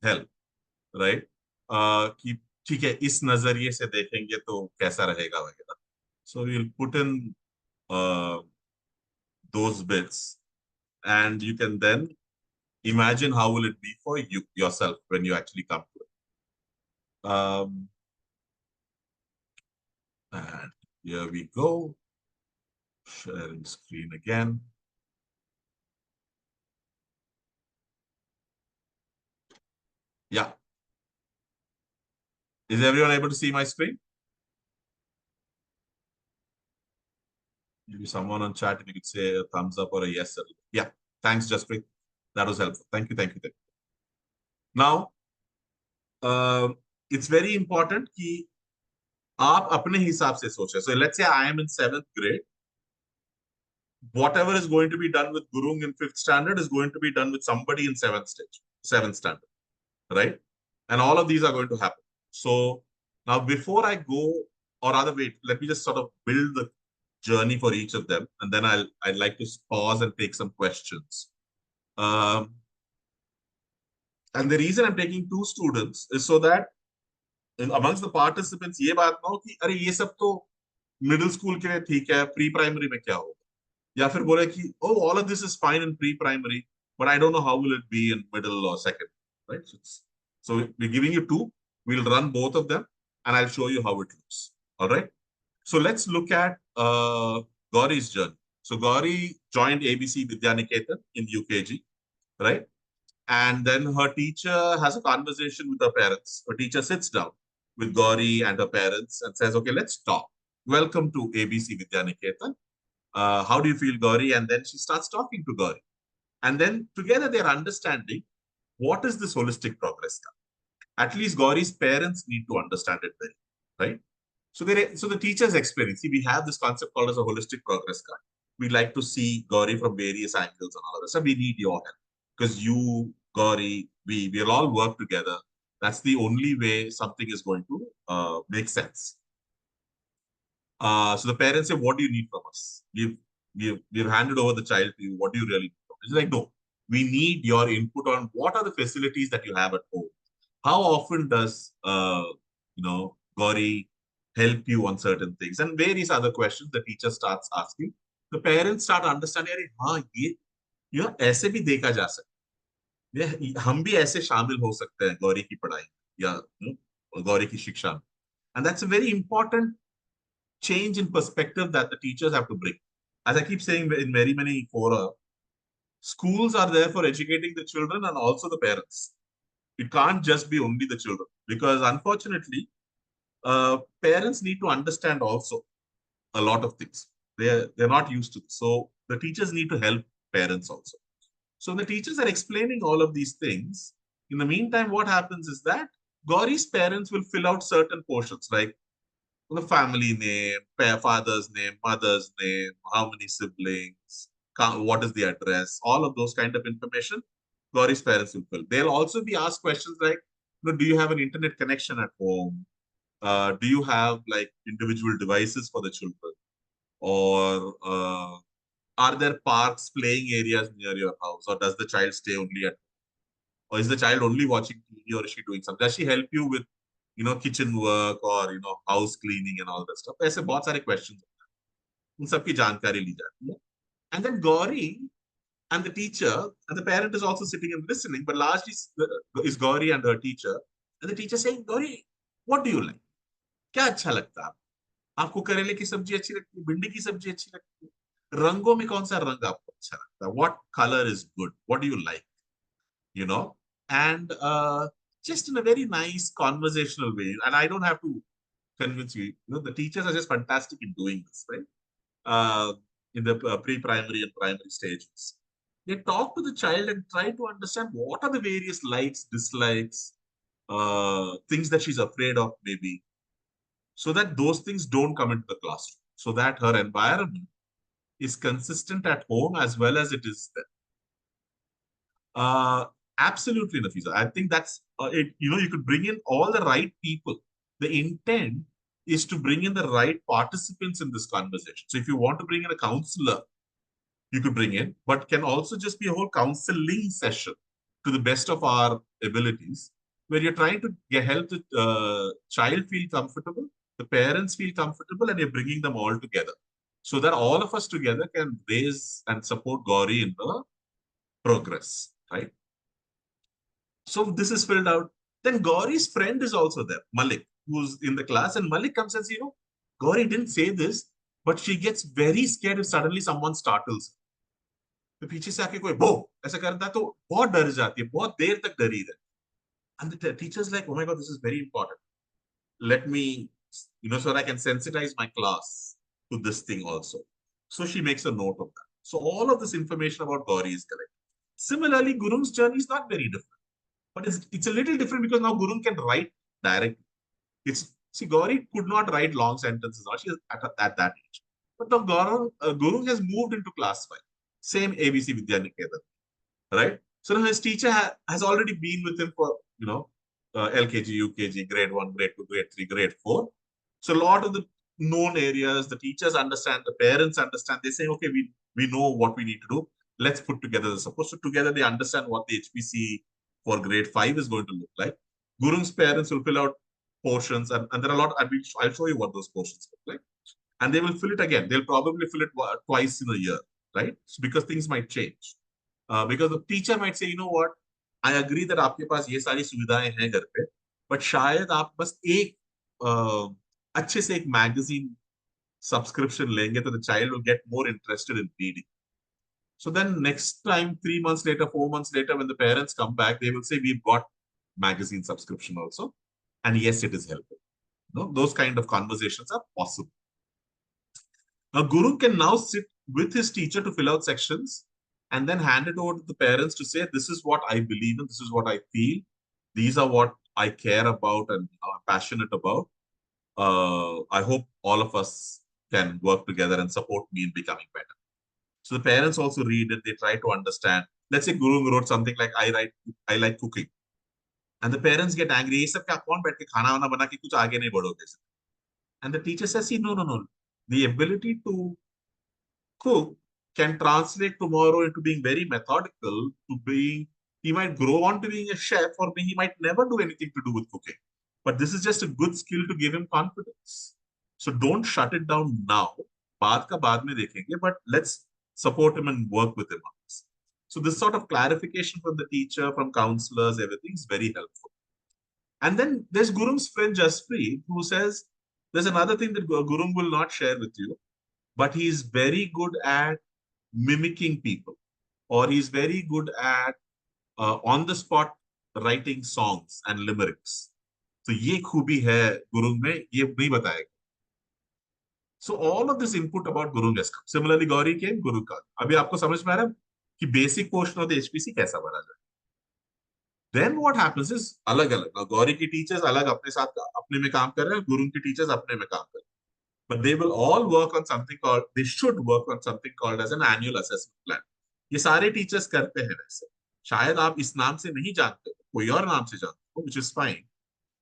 A: help, right? कि ठीक है, इस नजरिए से देखेंगे तो कैसा रहेगा वगैरह. So we'll put in those bits, and you can then imagine how will it be for you yourself when you actually come to it. And here we go. Sharing screen again. Yeah. Is everyone able to see my screen? Maybe someone on chat, if you could say a thumbs up or a yes. Yeah. Thanks, Jaspreet. That was helpful. Thank you. Thank you. Thank you. Now, it's very important कि आप अपने हिसाब से सोचें. So let's say I am in 7th grade. Whatever is going to be done with Gurung in 5th standard is going to be done with somebody in 7th standard, right? And all of these are going to happen. So now before I go, or rather wait, let me just sort of build the journey for each of them. And then I'd like to pause and take some questions. And the reason I'm taking 2 students is so that amongst the participants, ये बात ना हो कि अरे ये सब तो middle school के लिए ठीक है, pre-primary में क्या होगा? या फिर बोले कि oh, all of this is fine in pre-primary, but I don't know how will it be in middle or secondary, right? So we're giving you 2. We'll run both of them, and I'll show you how it looks. All right. So let's look at Gauri's journey. So Gauri joined ABC Vidyaniketan in UKG, right? And then her teacher has a conversation with her parents. Her teacher sits down with Gauri and her parents and says, okay, let's talk. Welcome to ABC Vidyaniketan. How do you feel, Gauri? And then she starts talking to Gauri. And then together they're understanding what is this holistic progress card. At least Gauri's parents need to understand it better, right? So the teachers explaining, see, we have this concept called as a holistic progress card. We like to see Gauri from various angles and all of that. So we need your help. Because you, Gauri, we'll all work together. That's the only way something is going to make sense. So the parents say, what do you need from us? we've handed over the child to you. What do you really do? It's like, no, we need your input on what are the facilities that you have at home. How often does Gauri help you on certain things, and various other questions the teacher starts asking. The parents start understanding, अरे हाँ ये ऐसे भी देखा जा सकता है, हम भी ऐसे शामिल हो सकते हैं गौरी की पढ़ाई या गौरी की शिक्षा में. And that's a very important change in perspective that the teachers have to bring. As I keep saying in very many fora, schools are there for educating the children and also the parents. It can't just be only the children, because unfortunately, parents need to understand also a lot of things. They're not used to this. So the teachers need to help parents also. So the teachers are explaining all of these things. In the meantime, what happens is that Gauri's parents will fill out certain portions like the family name, father's name, mother's name, how many siblings, what is the address, all of those kind of information Gauri's parents will fill. They'll also be asked questions like, do you have an internet connection at home? Do you have like individual devices for the children? Or are there parks, playing areas near your house? Or does the child stay only at home? Or is the child only watching TV, or is she doing something? Does she help you with, kitchen work or, house cleaning and all that stuff? ऐसे बहुत सारे questions होते हैं. उन सबकी जानकारी ली जाती है. And then Gauri and the teacher and the parent is also sitting and listening, but largely is Gauri and her teacher. And the teacher saying, Gauri, what do you like? क्या अच्छा लगता है? आपको करेले की सब्जी अच्छी लगती है, भिंडी की सब्जी अच्छी लगती है, रंगों में कौन सा रंग आपको अच्छा लगता है? What color is good? What do you like? And just in a very nice conversational way. And I don't have to convince you. The teachers are just fantastic in doing this, right? In the pre-primary and primary stages. They talk to the child and try to understand what are the various likes, dislikes, things that she's afraid of maybe, so that those things don't come into the classroom, so that her environment is consistent at home as well as it is there. Absolutely, Nafisa. I think that's it. You could bring in all the right people. The intent is to bring in the right participants in this conversation. So if you want to bring in a counselor, you could bring in, but can also just be a whole counseling session to the best of our abilities, where you're trying to help the child feel comfortable, the parents feel comfortable, and you're bringing them all together so that all of us together can raise and support Gauri in the progress, right? So this is filled out. Then Gauri's friend is also there, Malik, who's in the class. And Malik comes and says, Gauri didn't say this, but she gets very scared if suddenly someone startles. तो पीछे से आके कोई बो ऐसा करता है तो बहुत डर जाती है, बहुत देर तक डरी रहती. And the teacher's like, oh my God, this is very important. Let me, so that I can sensitize my class to this thing also. So she makes a note of that. So all of this information about Gauri is correct. Similarly, Gurung's journey is not very different. But it's a little different because now Gurung can write directly. Gauri could not write long sentences. She is at that age. But now Gurung has moved into class 5. Same ABC Vidya Niketan, right? So now his teacher has already been with him for, LKG, UKG, grade 1, grade 2, grade 3, grade 4. So a lot of the known areas, the teachers understand, the parents understand. They say, okay, we know what we need to do. Let's put together the support. So together they understand what the HPC for grade 5 is going to look like. Gurung's parents will fill out portions, and there are a lot. I'll show you what those portions look like. And they will fill it again. They'll probably fill it twice in a year, right? So because things might change. Because the teacher might say, you know what, I agree that आपके पास ये सारी सुविधाएं हैं घर पे, but शायद आप बस एक अच्छे से एक magazine subscription लेंगे तो the child will get more interested in reading. So then next time, 3 months later, 4 months later, when the parents come back, they will say, we've got magazine subscription also. And yes, it is helpful. Those kind of conversations are possible. Now, Guru can now sit with his teacher to fill out sections and then hand it over to the parents to say, this is what I believe in, this is what I feel, these are what I care about and are passionate about. I hope all of us can work together and support me in becoming better. So the parents also read it, they try to understand. Let's say Guru wrote something like, I like cooking. And the parents get angry. ये सब क्या कौन बैठ के खाना वाना बना के कुछ आगे नहीं बढ़ोगे? And the teacher says, see, no. The ability to cook
F: can translate tomorrow into being very methodical, to being, he might grow on to being a chef, or he might never do anything to do with cooking. But this is just a good skill to give him confidence. So don't shut it down now. Baad ka baad mein dekhenge, but let's support him and work with him on this. So this sort of clarification from the teacher, from counselors, everything is very helpful. And then there's Gurung's friend Jaspreet, who says, there's another thing that Gurung will not share with you, but he's very good at mimicking people, or he's very good at on the spot writing songs and limericks. So ye khubi hai Gurung mein, ye nahi batayega. So all of this input about Gurung has come. Similarly, Gauri came, Guru ka. Abhi aapko samajh mein aa raha hai ki basic portion of the HPC kaisa bana jaye. Then what happens is alag-alag. Now Gauri ki teachers alag apne saath apne mein kaam kar rahe hain, Gurung ki teachers apne mein kaam kar rahe hain. But they will all work on something called, they should work on something called as an annual assessment plan. ये सारे teachers करते हैं वैसे. शायद आप इस नाम से नहीं जानते हो, कोई और नाम से जानते हो, which is fine.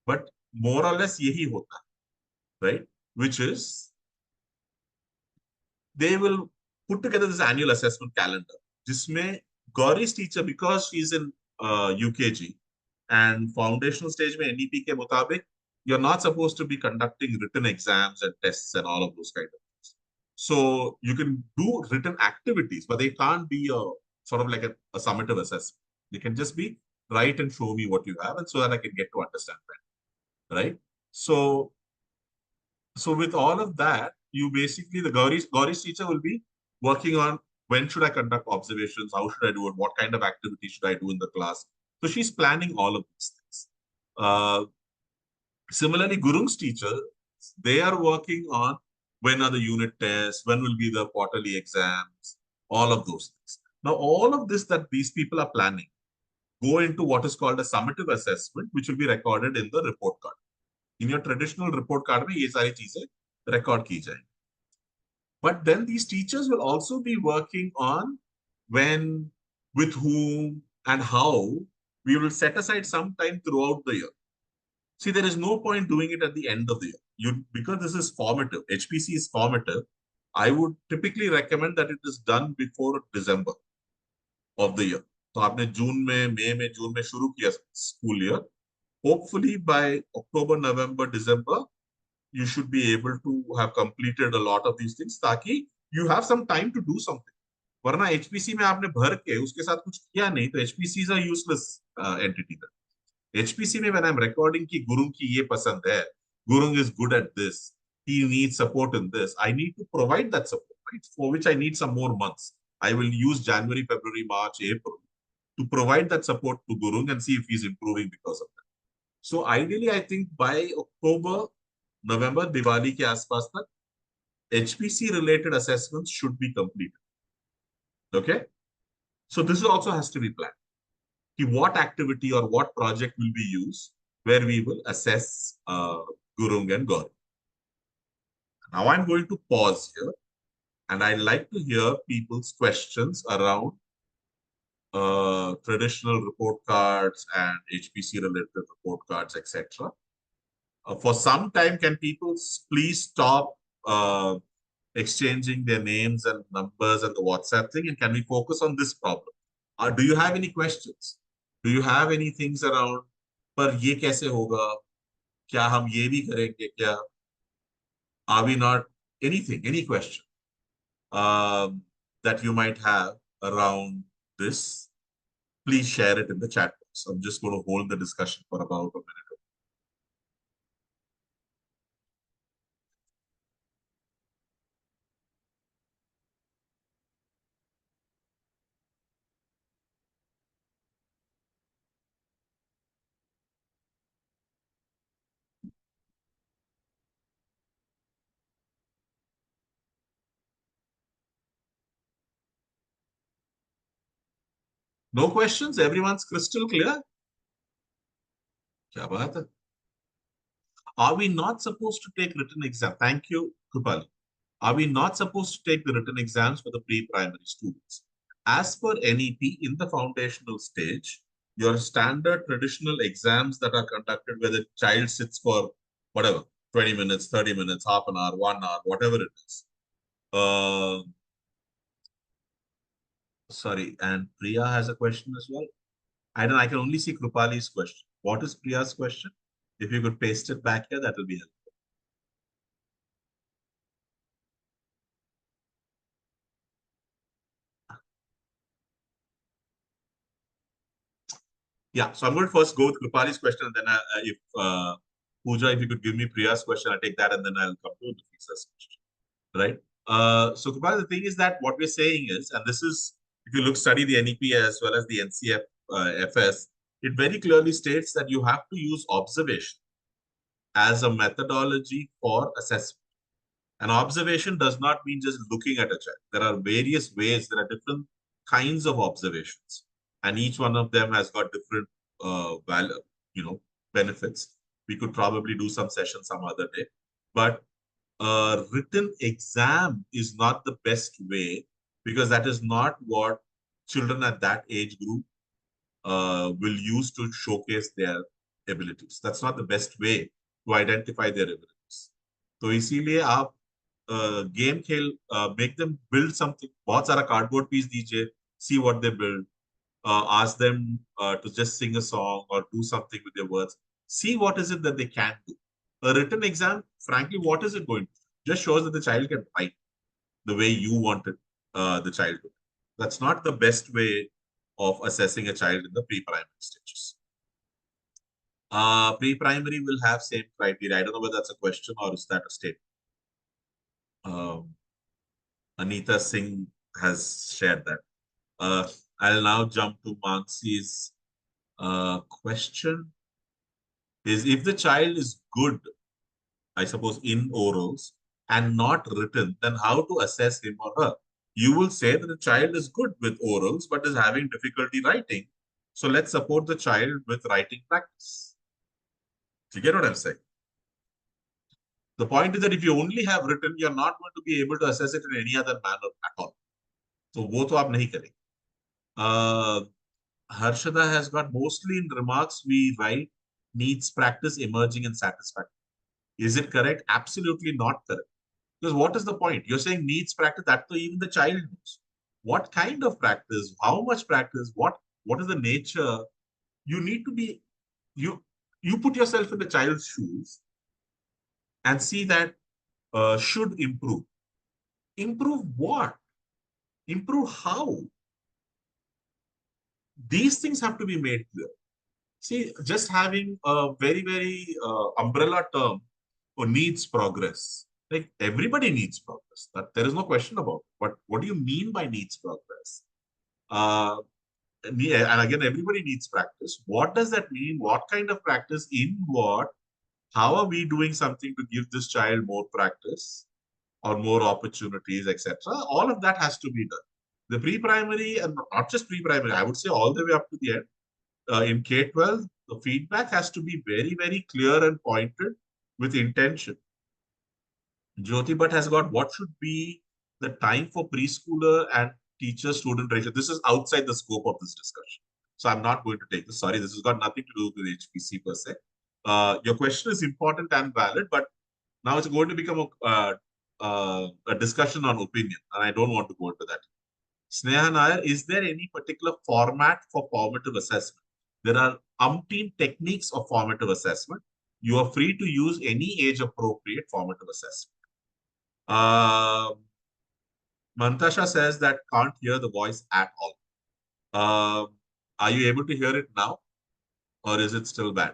F: But more or less यही होता है, right? Which is, they will put together this annual assessment calendar, जिसमें Gauri's teacher, because she's in UKG and foundational stage में NEP के मुताबिक, you're not supposed to be conducting written exams and tests and all of those kind of things. So you can do written activities, but they can't be a sort of like a summative assessment. They can just be write and show me what you have, and so that I can get to understand better, right? So with all of that, you basically, the Gauri's teacher will be working on when should I conduct observations, how should I do it, what kind of activity should I do in the class. So she's planning all of these things. Similarly, Gurung's teacher, they are working on when are the unit tests, when will be the quarterly exams, all of those things. Now, all of this that these people are planning go into what is called a summative assessment, which will be recorded in the report card. In your traditional report card, mein ye sari cheezein record ki jayenge. But then these teachers will also be working on when, with whom, and how we will set aside some time throughout the year. See, there is no point doing it at the end of the year. Because this is formative, HPC is formative, I would typically recommend that it is done before December of the year. So, आपने June में, May में, June में शुरू किया school year. Hopefully by October, November, December, you should be able to have completed a lot of these things, ताकि you have some time to do something. वरना HPC में आपने भर के उसके साथ कुछ किया नहीं, तो HPC is a useless entity. HPC में when I'm recording कि Gurung की ये पसंद है, Gurung is good at this, he needs support in this, I need to provide that support, right? For which I need some more months. I will use January, February, March, April to provide that support to Gurung and see if he's improving because of that. So ideally, I think by October, November, Diwali के आसपास तक, HPC related assessments should be completed. Okay? So this also has to be planned. What activity or what project will be used where we will assess Gurung and Gauri. Now I'm going to pause here, and I'd like to hear people's questions around traditional report cards and HPC related report cards, etc. For some time, can people please stop exchanging their names and numbers and the WhatsApp thing, and can we focus on this problem? Do you have any questions? Do you have any things around, पर ये कैसे होगा? क्या हम ये भी करेंगे क्या? Are we not, anything, any question that you might have around this? Please share it in the chat box. I'm just going to hold the discussion for about a minute. No questions? Everyone's crystal clear? Kya baat hai? Are we not supposed to take written exam? Thank you, Krupali. Are we not supposed to take the written exams for the pre-primary students? As per NEP, in the foundational stage, your standard traditional exams that are conducted where the child sits for whatever, 20 minutes, 30 minutes, half an hour, 1 hour, whatever it is. Sorry, and Priya has a question as well. I can only see Krupali's question. What is Priya's question? If you could paste it back here, that will be helpful. Yeah, so I'm going to first go with Krupali's question, and then if Pooja, if you could give me Priya's question, I'll take that, and then I'll come to the Fisa's question. Right? So Krupali, the thing is that what we're saying is, and this is, if you look, study the NEP as well as the NCF FS, it very clearly states that you have to use observation as a methodology for assessment. An observation does not mean just looking at a child. There are various ways, there are different kinds of observations, and each one of them has got different value, benefits. We could probably do some session some other day, but a written exam is not the best way, because that is not what children at that age group will use to showcase their abilities. That's not the best way to identify their abilities. So इसीलिए आप game खेल make them build something. बहुत सारा cardboard piece दीजिए, see what they build. Ask them to just sing a song or do something with their words. See what is it that they can do. A written exam, frankly, what is it going to do? Just shows that the child can write the way you wanted the child to. That's not the best way of assessing a child in the pre-primary stages. Pre-primary will have same criteria. I don't know whether that's a question or is that a statement. Anita Singh has shared that. I'll now jump to Mansi's question. Is if the child is good, I suppose, in orals and not written, then how to assess him or her? You will say that the child is good with orals but is having difficulty writing. So let's support the child with writing practice. Do you get what I'm saying? The point is that if you only have written, you're not going to be able to assess it in any other manner at all. So वो तो आप नहीं करेंगे. Harshada has got mostly in remarks we write needs practice emerging and satisfactory. Is it correct? Absolutely not correct. Because what is the point? You're saying needs practice, that so even the child knows. What kind of practice? How much practice? What is the nature? You need to be, you put yourself in the child's shoes and see that should improve. Improve what? Improve how? These things have to be made clear. See, just having a very, very umbrella term for needs progress. Like everybody needs progress. That there is no question about it. But what do you mean by needs progress? And again, everybody needs practice. What does that mean? What kind of practice? In what? How are we doing something to give this child more practice or more opportunities, etc.? All of that has to be done. The pre-primary, and not just pre-primary, I would say all the way up to the end. In K-12, the feedback has to be very, very clear and pointed with intention. Jyoti Bhatt has got what should be the time for preschooler and teacher-student ratio. This is outside the scope of this discussion. So I'm not going to take this. Sorry, this has got nothing to do with HPC per se. Your question is important and valid, but now it's going to become a discussion on opinion, and I don't want to go into that. Sneha Nair, is there any particular format for formative assessment? There are umpteen techniques of formative assessment. You are free to use any age-appropriate formative assessment. Mantasha says that can't hear the voice at all. Are you able to hear it now? Or is it still bad?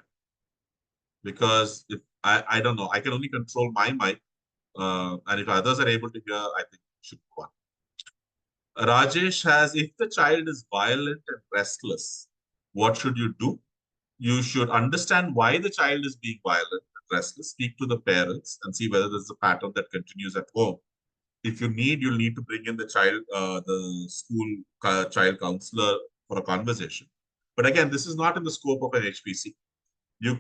F: Because if I don't know, I can only control my mic. And if others are able to hear, I think it should go on. Rajesh has, if the child is violent and restless, what should you do? You should understand why the child is being violent and restless. Speak to the parents and see whether there's a pattern that continues at home. If you need, you'll need to bring in the child, the school child counselor for a conversation. But again, this is not in the scope of an HPC. The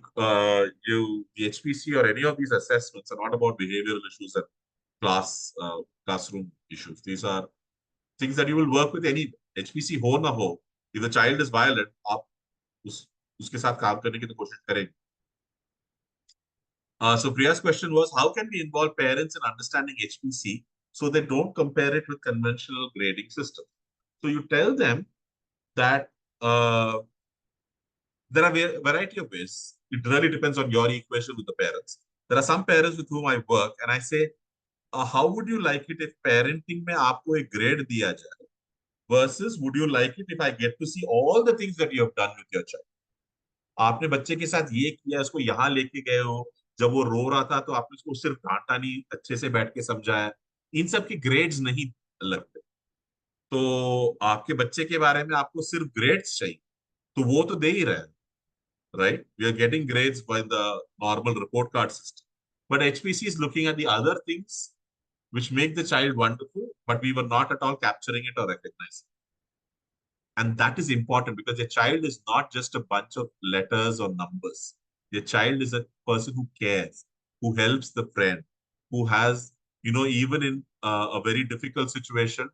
F: HPC or any of these assessments are not about behavioral issues and classroom issues. These are things that you will work with any HPC ho na ho. If the child is violent, आप उसके साथ काम करने की तो कोशिश करेंगे. So Priya's question was, how can we involve parents in understanding HPC so they don't compare it with conventional grading system? So you tell them that there are a variety of ways. It really depends on your equation with the parents. There are some parents with whom I work and I say, how would you like it if parenting में आपको एक grade दिया जाए versus would you like it if I get to see all the things that you have done with your child? आपने बच्चे के साथ ये किया, उसको यहाँ लेके गए हो, जब वो रो रहा था तो आपने उसको सिर्फ डांटा नहीं, अच्छे से बैठ के समझाया. इन सब के ग्रेड्स नहीं लगते. तो आपके बच्चे के बारे में आपको सिर्फ ग्रेड्स चाहिए, तो वो तो दे ही रहे हैं, right? We are getting grades by the normal report card system. But HPC is looking at the other things which make the child wonderful, but we were not at all capturing it or recognizing it. And that is important because a child is not just a bunch of letters or numbers. Your child is a person who cares, who helps the friend, who has, even in a very difficult situation,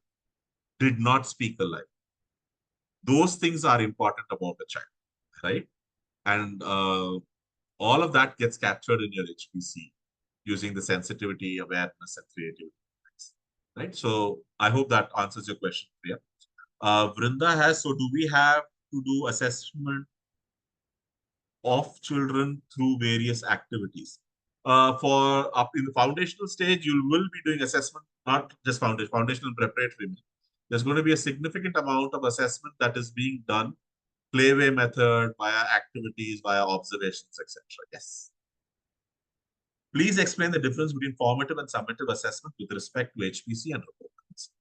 F: did not speak a lie. Those things are important about a child, right? And all of that gets captured in your HPC using the sensitivity, awareness, and creativity. Right? So I hope that answers your question, Priya. Vrinda has, so do we have to do assessment of children through various activities? For up in the foundational stage, you will be doing assessment, not just foundational preparatory. There's going to be a significant amount of assessment that is being done, playway method, via activities, via observations, etc. Yes. Please explain the difference between formative and summative assessment with respect to HPC and report cards.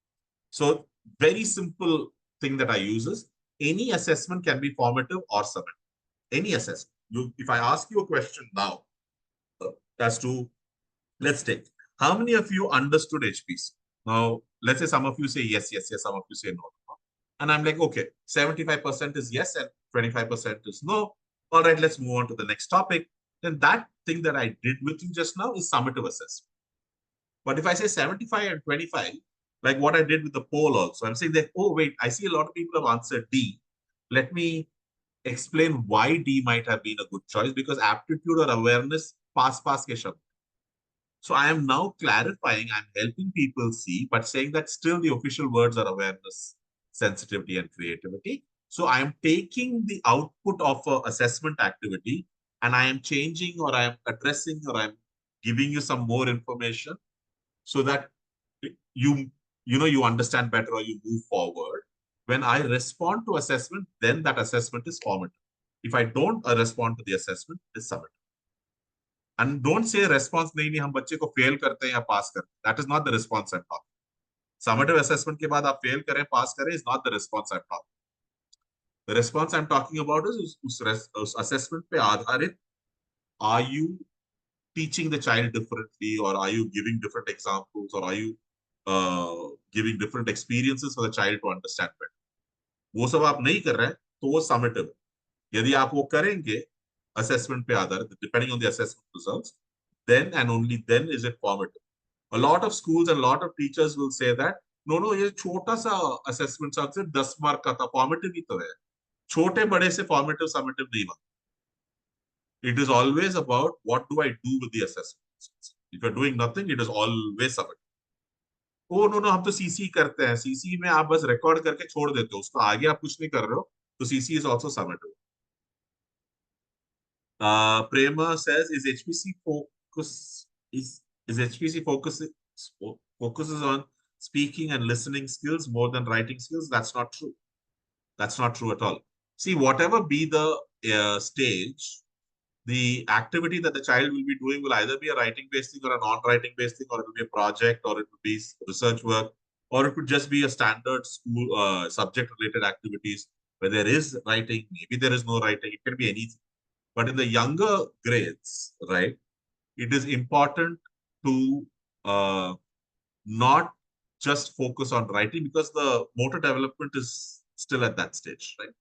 F: So very simple thing that I use is any assessment can be formative or summative. Any assessment. If I ask you a question now as to, let's take, how many of you understood HPC? Now, let's say some of you say yes, yes, yes, some of you say no. And I'm like, okay, 75% is yes and 25% is no. All right, let's move on to the next topic. Then that thing that I did with you just now is summative assessment. But if I say 75 and 25, like what I did with the poll also, I'm saying that, oh, wait, I see a lot of people have answered D. Let me explain why D might have been a good choice, because aptitude or awareness, pass ke shabd. So I am now clarifying, I'm helping people see, but saying that still the official words are awareness, sensitivity, and creativity. So I am taking the output of an assessment activity and I am changing, or I am addressing, or I'm giving you some more information so that you understand better or you move forward. When I respond to assessment, then that assessment is formative. If I don't respond to the assessment, it's summative. And don't say response nahi hum bacche ko fail karte hain ya pass karte. That is not the response I'm talking. Summative assessment ke baad aap fail kare, pass kare is not the response I'm talking. The response I'm talking about is us assessment pe aadharit. Are you teaching the child differently, or are you giving different examples, or are you giving different experiences for the child to understand better? वो सब आप नहीं कर रहे हैं तो वो summative है. यदि आप वो करेंगे assessment पे आधारित, depending on the assessment results, then and only then is it formative. A lot of schools and a lot of teachers will say that no, ये छोटा सा assessment सिर्फ 10 मार्क का था, formative ही तो है. छोटे बड़े से formative summative नहीं बनता. It is always about what do I do with the assessment. If you're doing nothing, it is always summative. Oh no, हम तो CC करते हैं. CC में आप बस record करके छोड़ देते हो. उसको आगे आप कुछ नहीं कर रहे हो. तो CC is also summative. Prema says, is HPC focuses on speaking and listening skills more than writing skills? That's not true. That's not true at all. See, whatever be the stage, the activity that the child will be doing will either be a writing-based thing or a non-writing-based thing, or it will be a project, or it will be research work, or it could just be a standard school subject-related activities where there is writing, maybe there is no writing, it can be anything. But in the younger grades, right, it is important to not just focus on writing, because the motor development is still at that stage, right?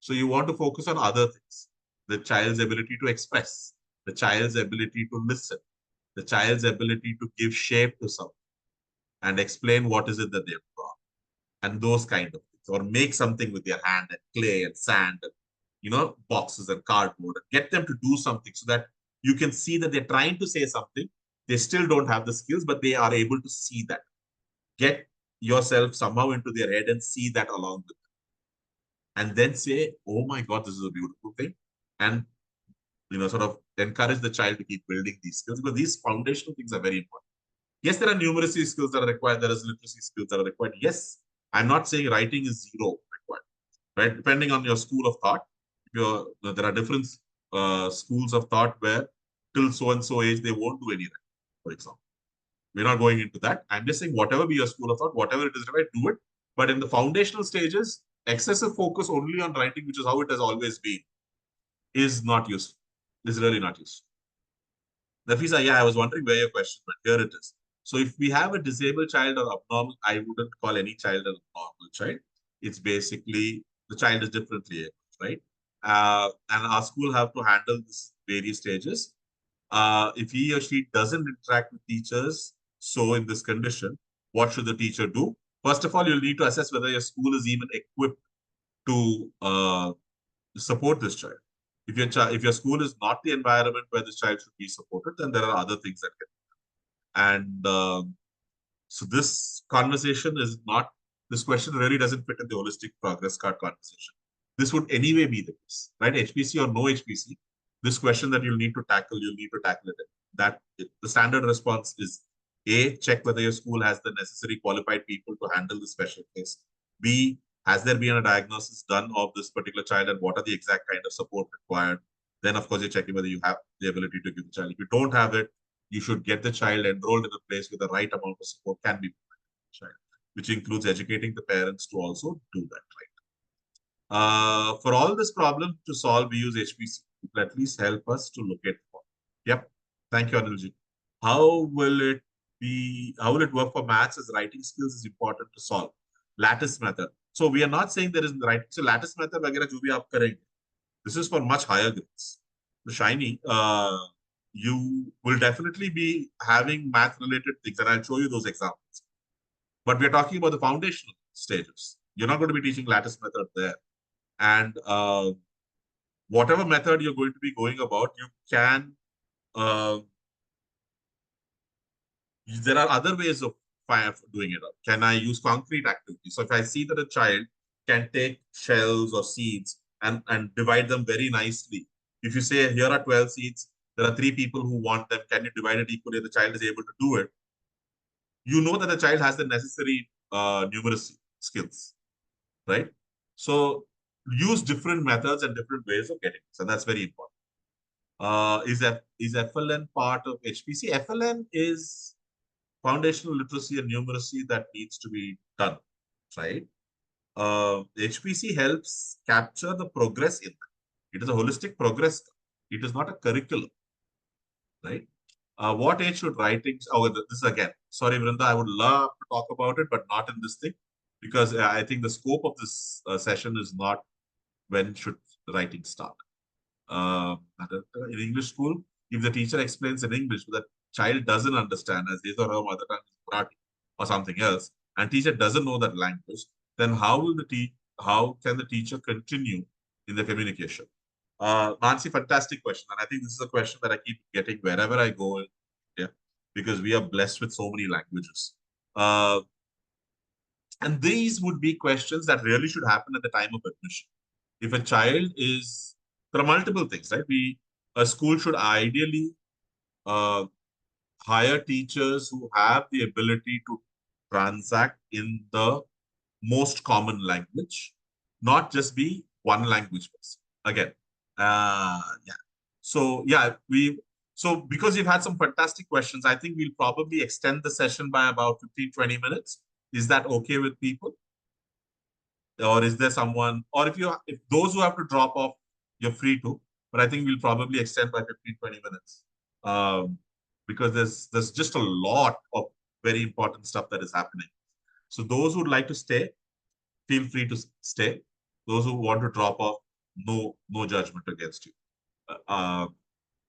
F: So you want to focus on other things. The child's ability to express, the child's ability to listen, the child's ability to give shape to something and explain what is it that they've drawn, and those kind of things, or make something with their hand and clay and sand and boxes and cardboard, and get them to do something so that you can see that they're trying to say something. They still don't have the skills, but they are able to see that. Get yourself somehow into their head and see that along with them. And then say, oh my God, this is a beautiful thing. And, sort of encourage the child to keep building these skills, because these foundational things are very important. Yes, there are numeracy skills that are required. There is literacy skills that are required. Yes, I'm not saying writing is zero required, right? Depending on your school of thought, there are different schools of thought where till so-and-so age, they won't do any writing, for example. We're not going into that. I'm just saying whatever be your school of thought, whatever it is required, do it. But in the foundational stages, excessive focus only on writing, which is how it has always been, is not useful. Is really not useful. Nafisa, yeah, I was wondering where your question went. Here it is. So if we have a disabled child or abnormal, I wouldn't call any child an abnormal child. It's basically the child is differently able, right? And our school have to handle this various stages. If he or she doesn't interact with teachers, so in this condition, what should the teacher do? First of all, you'll need to assess whether your school is even equipped to support this child. If your school is not the environment where this child should be supported, then there are other things that can be done. And so this conversation is not, this question really doesn't fit in the holistic progress card conversation. This would anyway be the case, right? HPC or no HPC, this question that you'll need to tackle it. The standard response is A, check whether your school has the necessary qualified people to handle the special case. B, has there been a diagnosis done of this particular child and what are the exact kind of support required? Then, of course, you're checking whether you have the ability to give the child. If you don't have it, you should get the child enrolled in a place where the right amount of support can be provided to the child, which includes educating the parents to also do that, right? For all this problem to solve, we use HPC. It will at least help us to locate the problem. Yep. Thank you, Anilji. How will it work for maths, as writing skills is important to solve? Lattice method. So we are not saying there is the right. So lattice method, वगैरह जो भी आप करेंगे, this is for much higher grades. The shiny, you will definitely be having math related things, and I'll show you those examples. But we're talking about the foundational stages. You're not going to be teaching lattice method there. And whatever method you're going to be going about, you can, there are other ways of doing it. Can I use concrete activities? So if I see that a child can take shells or seeds and divide them very nicely. If you say, here are 12 seeds, there are 3 people who want them, can you divide it equally? The child is able to do it. You know that the child has the necessary numeracy skills, right? So use different methods and different ways of getting this, and that's very important. Is FLN part of HPC? FLN is foundational literacy and numeracy that needs to be done, right? HPC helps capture the progress in that. It is a holistic progress. It is not a curriculum, right? What age should writing? Oh, this is again. Sorry, Vrinda, I would love to talk about it, but not in this thing, because I think the scope of this session is not when should writing start. In English school, if the teacher explains in English, but the child doesn't understand, as his or her mother tongue is Marathi or something else, and teacher doesn't know that language, then how can the teacher continue in the communication? Nancy, fantastic question. And I think this is a question that I keep getting wherever I go in India, because we are blessed with so many languages. And these would be questions that really should happen at the time of admission. If a child is, there are multiple things, right? A school should ideally hire teachers who have the ability to transact in the most common language, not just be one language person. Again, yeah. So yeah, because you've had some fantastic questions, I think we'll probably extend the session by about 15-20 minutes. Is that okay with people? Or is there someone, or if those who have to drop off, you're free to, but I think we'll probably extend by 15-20 minutes. Because there's just a lot of very important stuff that is happening. So those who would like to stay, feel free to stay. Those who want to drop off, no judgment against you.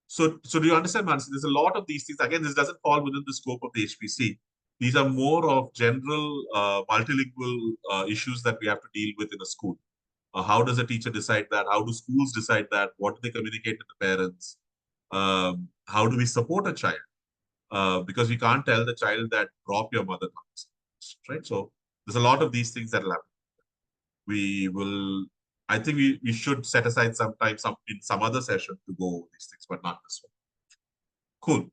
F: So do you understand, Mansi? There's a lot of these things. Again, this doesn't fall within the scope of the HPC. These are more of general multilingual issues that we have to deal with in a school. How does a teacher decide that? How do schools decide that? What do they communicate to the parents? How do we support a child? Because we can't tell the child that drop your mother tongue, right? So There's a lot of these things that will happen. I think we should set aside some time in some other session to go over these things, but not this one. Cool.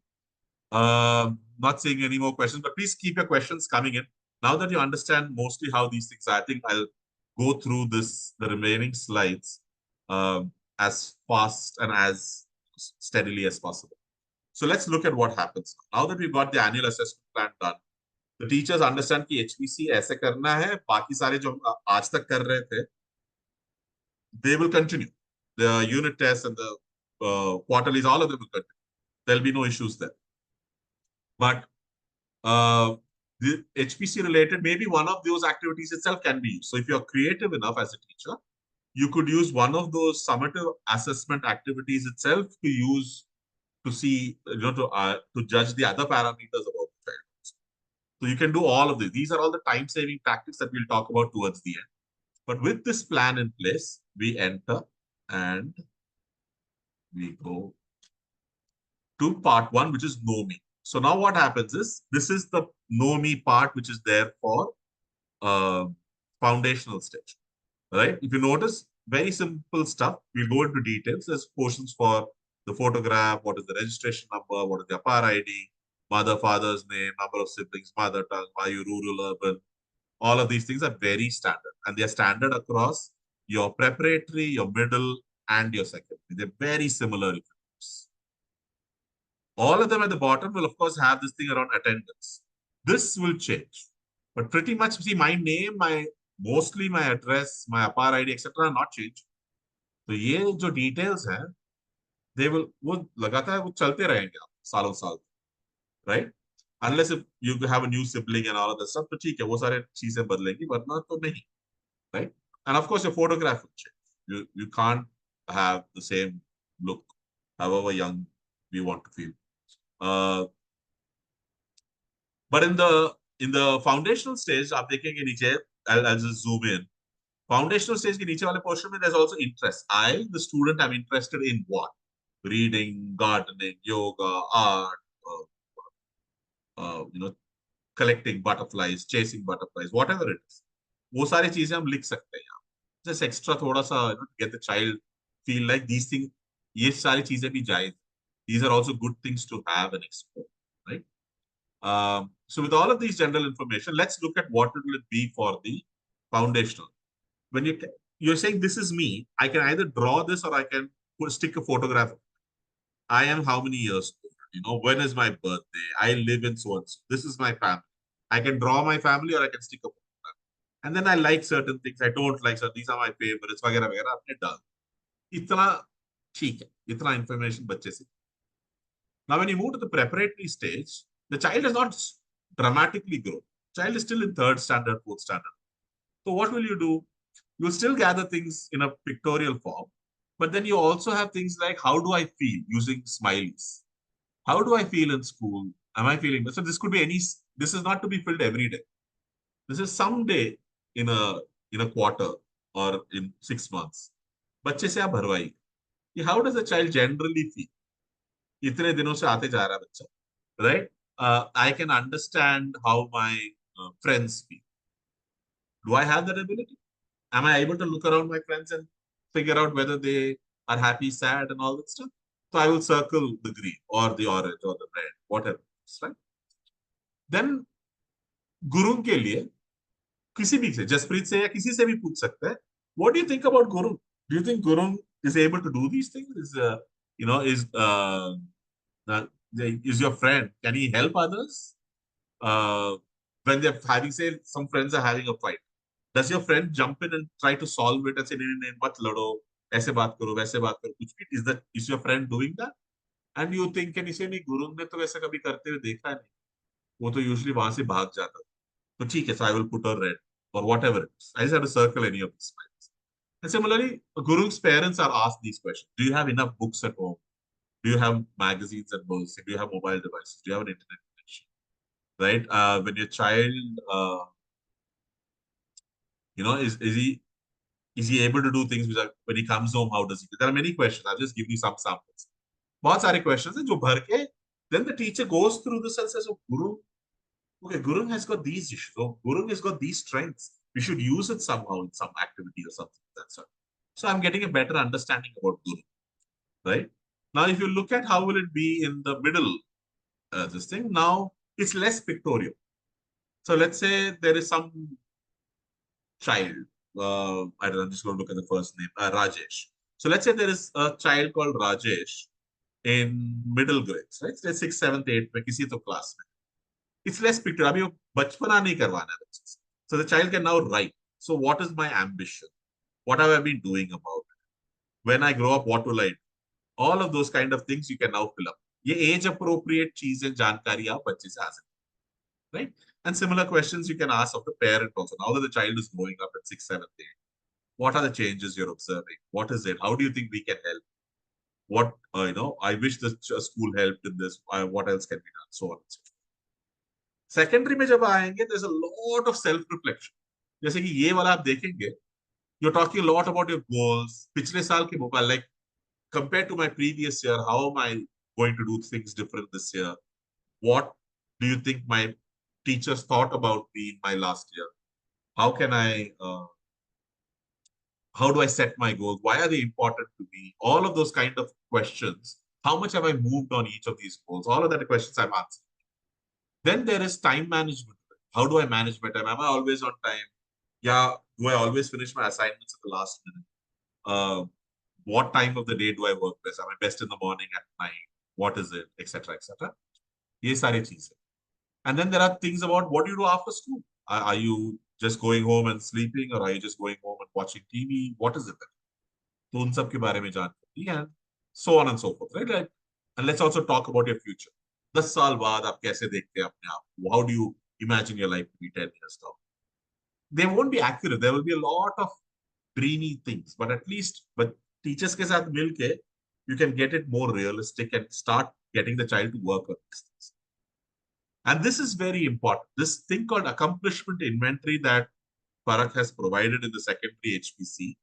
F: Not seeing any more questions, but please keep your questions coming in. Now that you understand mostly how these things are, I think I'll go through the remaining slides as fast and as steadily as possible. So let's look at what happens. Now that we've got the annual assessment plan done, the teachers understand कि HPC ऐसे करना है, बाकी सारे जो आज तक कर रहे थे, they will continue. The unit tests and the quarterlies, all of them will continue. There'll be no issues there. But the HPC related, maybe one of those activities itself can be used. So if you're creative enough as a teacher, you could use one of those summative assessment activities itself to use to see, to judge the other parameters about the child. So you can do all of this. These are all the time-saving tactics that we'll talk about towards the end. But with this plan in place, we enter and we go to part 1, which is Know Me. So now what happens is, this is the Know Me part, which is there for foundational stage, right? If you notice, very simple stuff. We'll go into details. There's portions for the photograph, what is the registration number, what is the APAR ID, mother, father's name, number of siblings, mother tongue, are you rural, urban. All of these things are very standard, and they are standard across your preparatory, your middle, and your secondary. They're very similar. All of them at the bottom will, of course, have this thing around attendance. This will change. But pretty much, see, my name, mostly my address, my APAR ID, etc. not change. So ये जो details हैं, they will, वो लगातार वो चलते रहेंगे आप सालों साल, right? Unless if you have a new sibling and all of that stuff, तो ठीक है, वो सारे चीजें बदलेंगी, वरना तो नहीं, right? And of course, your photograph will change. You can't have the same look, however young we want to feel. But in the foundational stage, आप देखेंगे नीचे, I'll just zoom in. Foundational stage के नीचे वाले portion में, there's also interest. I, the student, am interested in what? Reading, gardening, yoga, art, collecting butterflies, chasing butterflies, whatever it is. वो सारी चीजें हम लिख सकते हैं यहाँ. Just extra थोड़ा सा, get the child feel like these things, ये सारी चीजें भी जायज. These are also good things to have and explore, right? So with all of these general information, let's look at what will it be for the foundational. When you're saying this is me, I can either draw this or I can stick a photograph. I am how many years old? When is my birthday? I live in so and so. This is my family. I can draw my family or I can stick a photograph. And then I like certain things. I don't like certain. These are my favorites. वगैरह वगैरह आपने डाल. इतना ठीक है. इतना information बच्चे से. Now, when you move to the preparatory stage, the child has not dramatically grown. Child is still in 3rd standard, 4th standard. So what will you do? You'll still gather things in a pictorial form, but then you also have things like, how do I feel, using smileys? How do I feel in school? Am I feeling? So this could be this is not to be filled every day. This is someday in a quarter or in 6 months. बच्चे से आप भरवाइए. How does the child generally feel? इतने दिनों से आते जा रहा है बच्चा, right? I can understand how my friends feel. Do I have that ability? Am I able to look around my friends and figure out whether they are happy, sad, and all that stuff? So I will circle the green or the orange or the red, whatever, right? Then गुरु के लिए किसी भी से, जसप्रीत से या किसी से भी पूछ सकते हैं. What do you think about Guru? Do you think Guru is able to do these things? Is your friend, can he help others? When they're having, say, some friends are having a fight, does your friend jump in and try to solve it and say, नहीं, मत लड़ो, ऐसे बात करो, वैसे बात करो, कुछ भी? Is your friend doing that? And you think, can you say, नहीं, गुरु ने तो वैसे कभी करते हुए देखा नहीं, वो तो usually वहां से भाग जाता. तो ठीक है, so I will put a red or whatever it is. I just have to circle any of these slides. And similarly, Guru's parents are asked these questions. Do you have enough books at home? Do you have magazines and books? Do you have mobile devices? Do you have an internet connection? Right? When your child, is he able to do things which are, when he comes home, how does he? There are many questions. I'll just give you some samples. बहुत सारे questions हैं जो भर के, then the teacher goes through this and says, oh, Guru, okay, Gurung has got these issues. So Gurung has got these strengths. We should use it somehow in some activity or something. That's right. So I'm getting a better understanding about Gurung, right? Now, if you look at how will it be in the middle, this thing, now it's less pictorial. So let's say there is some child. I don't know, I'm just going to look at the first name, Rajesh. So let's say there is a child called Rajesh in middle grades, right? Let's 6th, 7th, 8th, में किसी तो class में. It's less pictorial. अभी वो बचपना नहीं करवाना है बच्चे से. So the child can now write. So what is my ambition? What have I been doing about it? When I grow up, what will I do? All of those kind of things you can now fill up. ये age appropriate चीजें जानकारी आप बच्चे से आ सकते हैं, right? And similar questions you can ask of the parent also. Now that the child is growing up at 6th, 7th, 8th, what are the changes you're observing? What is it? How do you think we can help? What, I wish the school helped in this. What else can be done? So on and so forth. Secondary में जब आएंगे, there's a lot of self-reflection. जैसे कि ये वाला आप देखेंगे, you're talking a lot about your goals. पिछले साल के मुकाबले, like compared to my previous year, how am I going to do things different this year? What do you think my teachers thought about me in my last year? How can I, how do I set my goals? Why are they important to me? All of those kind of questions. How much have I moved on each of these goals? All of that questions I'm answering. Then there is time management. How do I manage my time? Am I always on time? Yeah, do I always finish my assignments at the last minute? What time of the day do I work best? Am I best in the morning, at night? What is it? Etc. etc. ये सारी चीजें. And then there are things about what do you do after school? Are you just going home and sleeping, or are you just going home and watching TV? What is it? तो उन सब के बारे में जानकारी, and so on and so forth, right? Like, and let's also talk about your future. 10 साल बाद आप कैसे देखते हैं अपने आप को? How do you imagine your life to be 10 years down? They won't be accurate. There will be a lot of dreamy things, but at least, but teachers के साथ मिलके, you can get it more realistic and start getting the child to work on these things. And this is very important. This thing called accomplishment inventory that Parak has provided in the secondary HPC,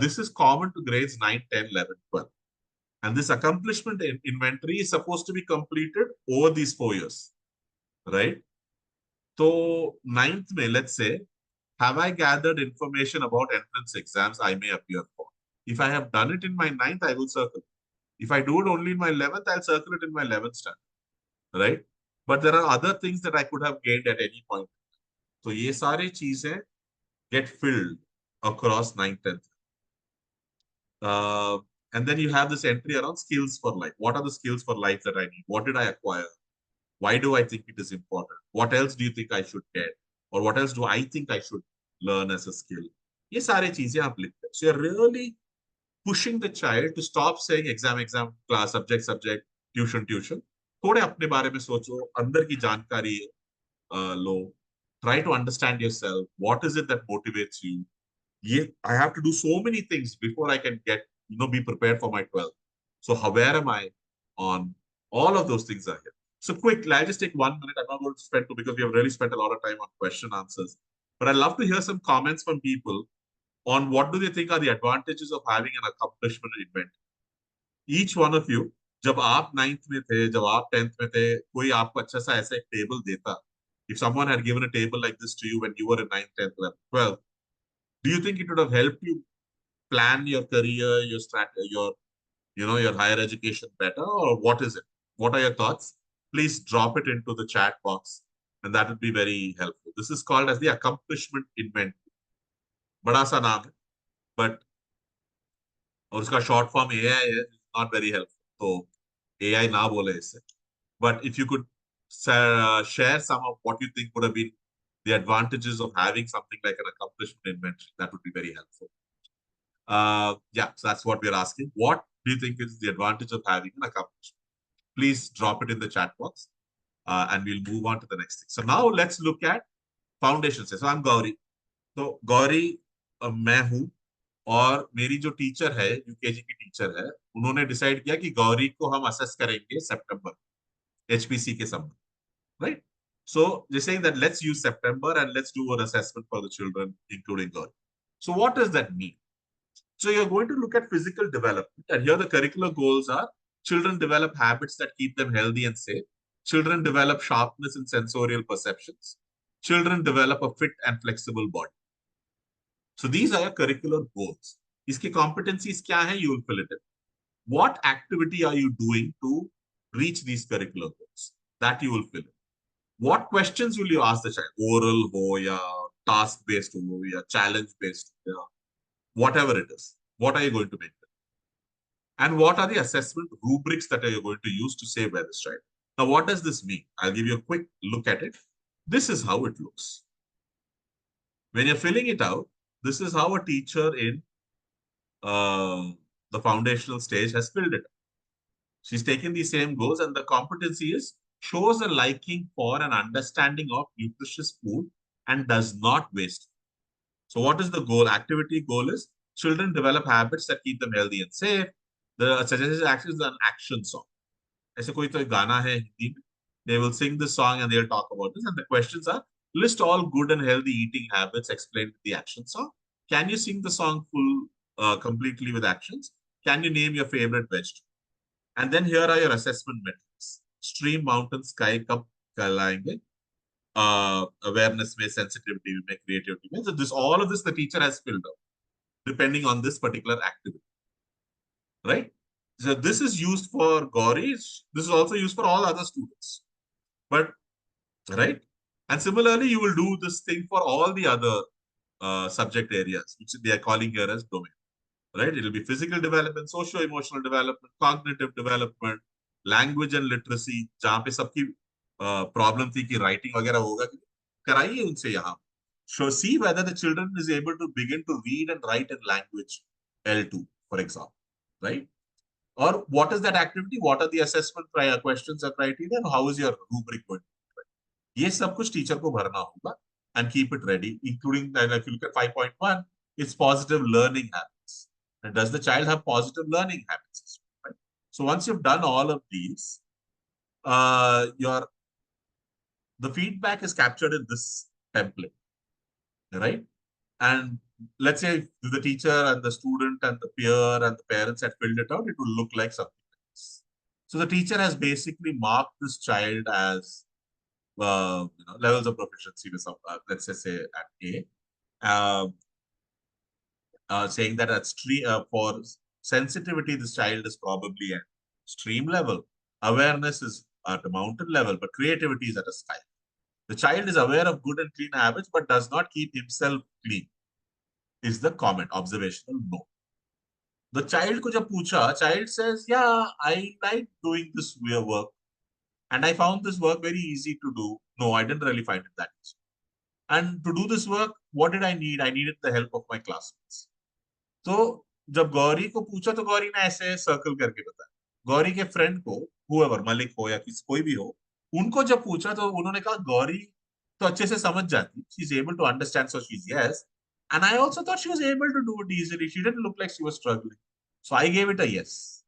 F: this is common to grades 9, 10, 11, 12. And this accomplishment inventory is supposed to be completed over these 4 years, right? So 9th May, let's say, have I gathered information about entrance exams I may appear for? If I have done it in my 9th, I will circle it. If I do it only in my 11th, I'll circle it in my 11th standard, right? But there are other things that I could have gained at any point. So ये सारे चीजें get filled across 9th, 10th. And then you have this entry around skills for life. What are the skills for life that I need? What did I acquire? Why do I think it is important? What else do you think I should get? Or what else do I think I should learn as a skill? ये सारे चीजें आप लिखते हैं. So you're really pushing the child to stop saying exam, class, subject, tuition. थोड़े अपने बारे में सोचो, अंदर की जानकारी लो. Try to understand yourself. What is it that motivates you? I have to do so many things before I can get, be prepared for my 12th. So where am I on? All of those things are here. So quickly, I'll just take 1 minute. I'm not going to spend two because we have really spent a lot of time on question answers. But I'd love to hear some comments from people on what do they think are the advantages of having an accomplishment event. Each one of you, जब आप 9th में थे, जब आप 10th में थे, कोई आपको अच्छा सा ऐसा एक टेबल देता. If someone had given a table like this to you when you were in 9th, 10th, 11th, 12th, do you think it would have helped you plan your career, your strategy, your higher education better, or what is it? What are your thoughts? Please drop it into the chat box, and that would be very helpful. This is called as the accomplishment inventory. बड़ा सा नाम है, but और उसका short form AI है, not very helpful. So AI ना बोले इससे. But if you could share some of what you think would have been the advantages of having something like an accomplishment inventory, that would be very helpful. So that's what we're asking. What do you think is the advantage of having an accomplishment? Please drop it in the chat box, and we'll move on to the next thing. So now let's look at foundations. So I'm Gauri. So Gauri, मैं हूँ, और मेरी जो teacher है, UKG की teacher है, उन्होंने decide किया कि गौरी को हम असेस करेंगे सितंबर HPC के समय, right? So they're saying that let's use September and let's do an assessment for the children, including Gauri. So what does that mean? So you're going to look at physical development, and here the curricular goals are children develop habits that keep them healthy and safe. Children develop sharpness in sensorial perceptions. Children develop a fit and flexible body. So these are your curricular goals. Iske competencies kya hai? You will fill it in. What activity are you doing to reach these curricular goals? That you will fill in. What questions will you ask the child? Oral ho ya task-based ho ya challenge-based ho ya whatever it is. What are you going to make them? And what are the assessment rubrics that you're going to use to say where this child? Now, what does this mean? I'll give you a quick look at it. This is how it looks. When you're filling it out, this is how a teacher in the foundational stage has filled it. She's taken the same goals, and the competency is shows a liking for an understanding of nutritious food and does not waste. So what is the goal? Activity goal is children develop habits that keep them healthy and safe. The suggested action is an action song. ऐसे कोई तो गाना है हिंदी में. They will sing this song and they'll talk about this. And the questions are, list all good and healthy eating habits explained in the action song. Can you sing the song completely with actions? Can you name your favorite vegetable? And then here are your assessment metrics. Stream, mountain, sky, kab कहलाएंगे. Awareness में, sensitivity में, creativity में. So all of this the teacher has filled out, depending on this particular activity. Right? So this is used for Gauri. This is also used for all other students. But, right? And similarly, you will do this thing for all the other subject areas, which they are calling here as domain. Right? It will be physical development, socio-emotional development, cognitive development, language and literacy. जहाँ पे सबकी problem थी कि writing वगैरह होगा, कराइए उनसे यहाँ. So see whether the children is able to begin to read and write in language L2, for example. Right? Or what is that activity? What are the assessment questions or criteria? And how is your rubric going to be? ये सब कुछ teacher को भरना होगा and keep it ready, including that. If you look at 5.1, it's positive learning habits. And does the child have positive learning habits? Right? So once you've done all of these, the feedback is captured in this template, right? And let's say the teacher and the student and the peer and the parents had filled it out, it will look like something like this. So the teacher has basically marked this child as levels of proficiency with some, let's say at A, saying that at for sensitivity, this child is probably at stream level. Awareness is at a mountain level, but creativity is at a sky. The child is aware of good and clean habits, but does not keep himself clean. Is the comment, observational no. The child ko jab pucha, child says, yeah, I like doing this work. And I found this work very easy to do. No, I didn't really find it that easy. And to do this work, what did I need? I needed the help of my classmates. So, जब गौरी को पूछा तो गौरी ने ऐसे circle करके बताया. गौरी के friend को, whoever, मलिक हो या कोई भी हो, उनको जब पूछा तो उन्होंने कहा गौरी तो अच्छे से समझ जाती. She's able to understand, so she's yes. And I also thought she was able to do it easily. She didn't look like she was struggling. So I gave it a yes.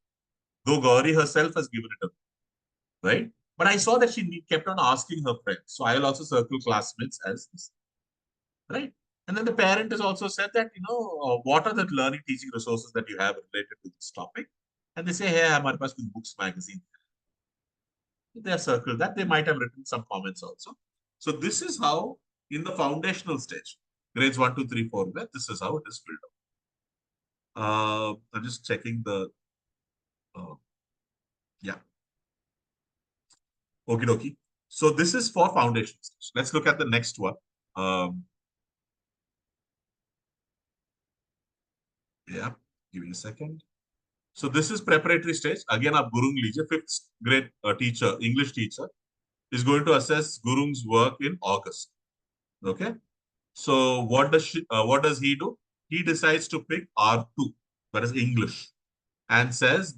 F: Though Gauri herself has given it a right. But I saw that she kept on asking her friends. So I will also circle classmates as this. Right. And then the parent has also said that, what are the learning teaching resources that you have related to this topic? And they say, hey, hamare paas kuch books magazine. They have circled that. They might have written some comments also. So this is how in the foundational stage, grades 1, 2, 3, 4, this is how it is built up. I'm just checking the, yeah. Okie dokie. So this is for foundation stage. Let's look at the next one. Yeah, give me a second. So this is preparatory stage. Again, our Gurung Lija, 5th grade teacher, English teacher, is going to assess Gurung's work in August. Okay. So what does he do? He decides to pick R2, that is English, and says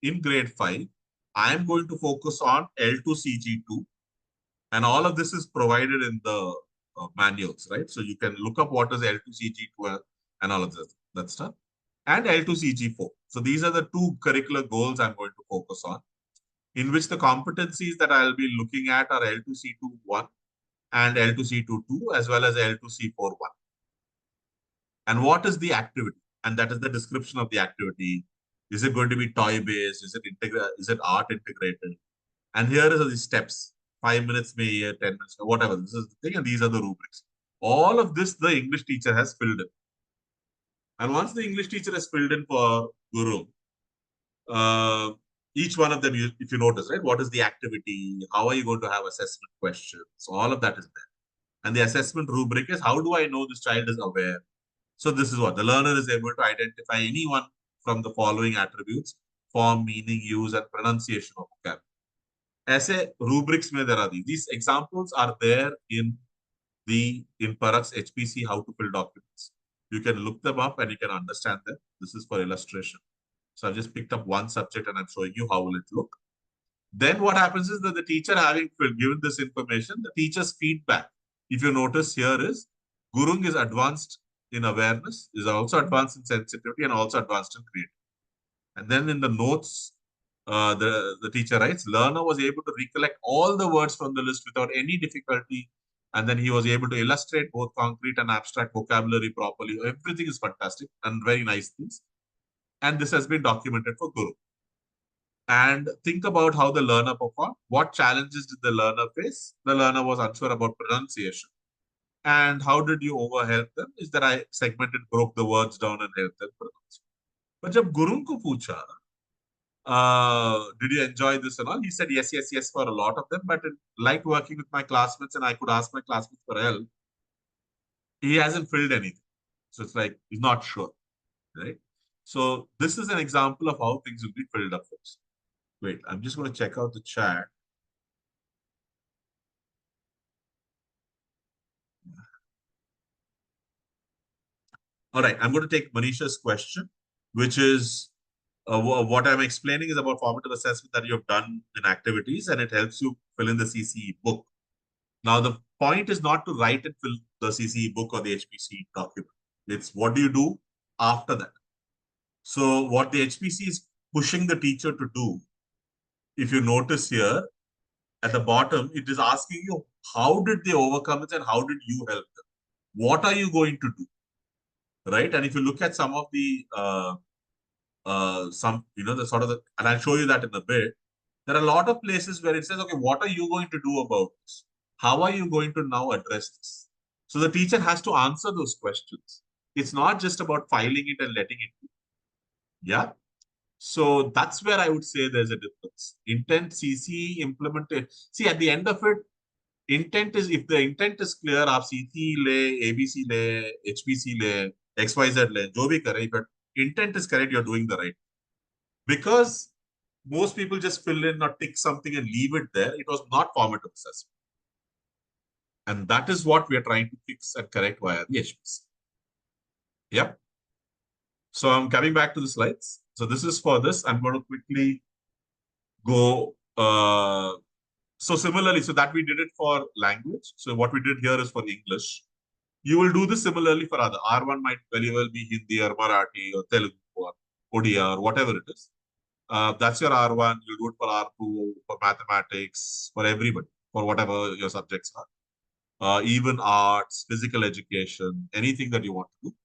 F: in grade 5, I am going to focus on L2CG2, and all of this is provided in the manuals, right? So you can look up what is L2CG2 and all of that stuff, and L2CG4. So these are the 2 curricular goals I'm going to focus on, in which the competencies that I'll be looking at are L2C21 and L2C22 as well as L2C41. And what is the activity? And that is the description of the activity. Is it going to be toy-based? Is it art integrated? And here are the steps. 5 minutes, may year, 10 minutes, whatever. This is the thing, and these are the rubrics. All of this, the English teacher has filled in. And once the English teacher has filled in for Guru, each one of them, if you notice, right, what is the activity? How are you going to have assessment questions? All of that is there. And the assessment rubric is, how do I know this child is aware? So this is what the learner is able to identify anyone from the following attributes: form, meaning, use, and pronunciation of vocabulary. Aise rubrics mein there are these examples are there in Parak's HPC how to fill documents. You can look them up and you can understand them. This is for illustration. So I've just picked up one subject and I'm showing you how will it look. Then what happens is that the teacher, having given this information, the teacher's feedback, if you notice here, is Gurung is advanced in awareness, is also advanced in sensitivity, and also advanced in creativity. And then in the notes, the teacher writes, learner was able to recollect all the words from the list without any difficulty. And then he was able to illustrate both concrete and abstract vocabulary properly. Everything is fantastic and very nice things. And this has been documented for Guru. And think about how the learner performed. What challenges did the learner face? The learner was unsure about pronunciation. And how did you overhelp them? Is that I segmented, broke the words down and helped them pronounce. But jab Guru ko pucha, did you enjoy this and all? He said yes, yes, yes for a lot of them, but it liked working with my classmates and I could ask my classmates for help. He hasn't filled anything. So it's like, he's not sure, right? So this is an example of how things will be filled up first. Wait, I'm just going to check out the chat. All right, I'm going to take Manisha's question, which is what I'm explaining is about formative assessment that you've done in activities, and it helps you fill in the CCE book. Now, the point is not to write and fill the CCE book or the HPC document. It's what do you do after that? So what the HPC is pushing the teacher to do, if you notice here, at the bottom, it is asking you, how did they overcome it and how did you help them? What are you going to do? Right? And if you look at some of the, the sort of the, and I'll show you that in a bit, there are a lot of places where it says, okay, what are you going to do about this? How are you going to now address this? So the teacher has to answer those questions. It's not just about filing it and letting it be. Yeah. So that's where I would say there's a difference. Intent, CC, implemented. See, at the end of it, intent is, if the intent is clear, aap CC le, ABC le, HPC le, XYZ le, jo bhi kare, but intent is correct, you're doing the right. Because most people just fill in or tick something and leave it there. It was not formative assessment. And that is what we are trying to fix and correct via the HPC. Yep. So I'm coming back to the slides. So this is for this. I'm going to quickly go. So similarly, so that we did it for language. So what we did here is for English. You will do this similarly for other. R1 might very well be Hindi or Marathi or Telugu or Odia or whatever it is. That's your R1. You do it for R2, for mathematics, for everybody, for whatever your subjects are. Even arts, physical education, anything that you want to do.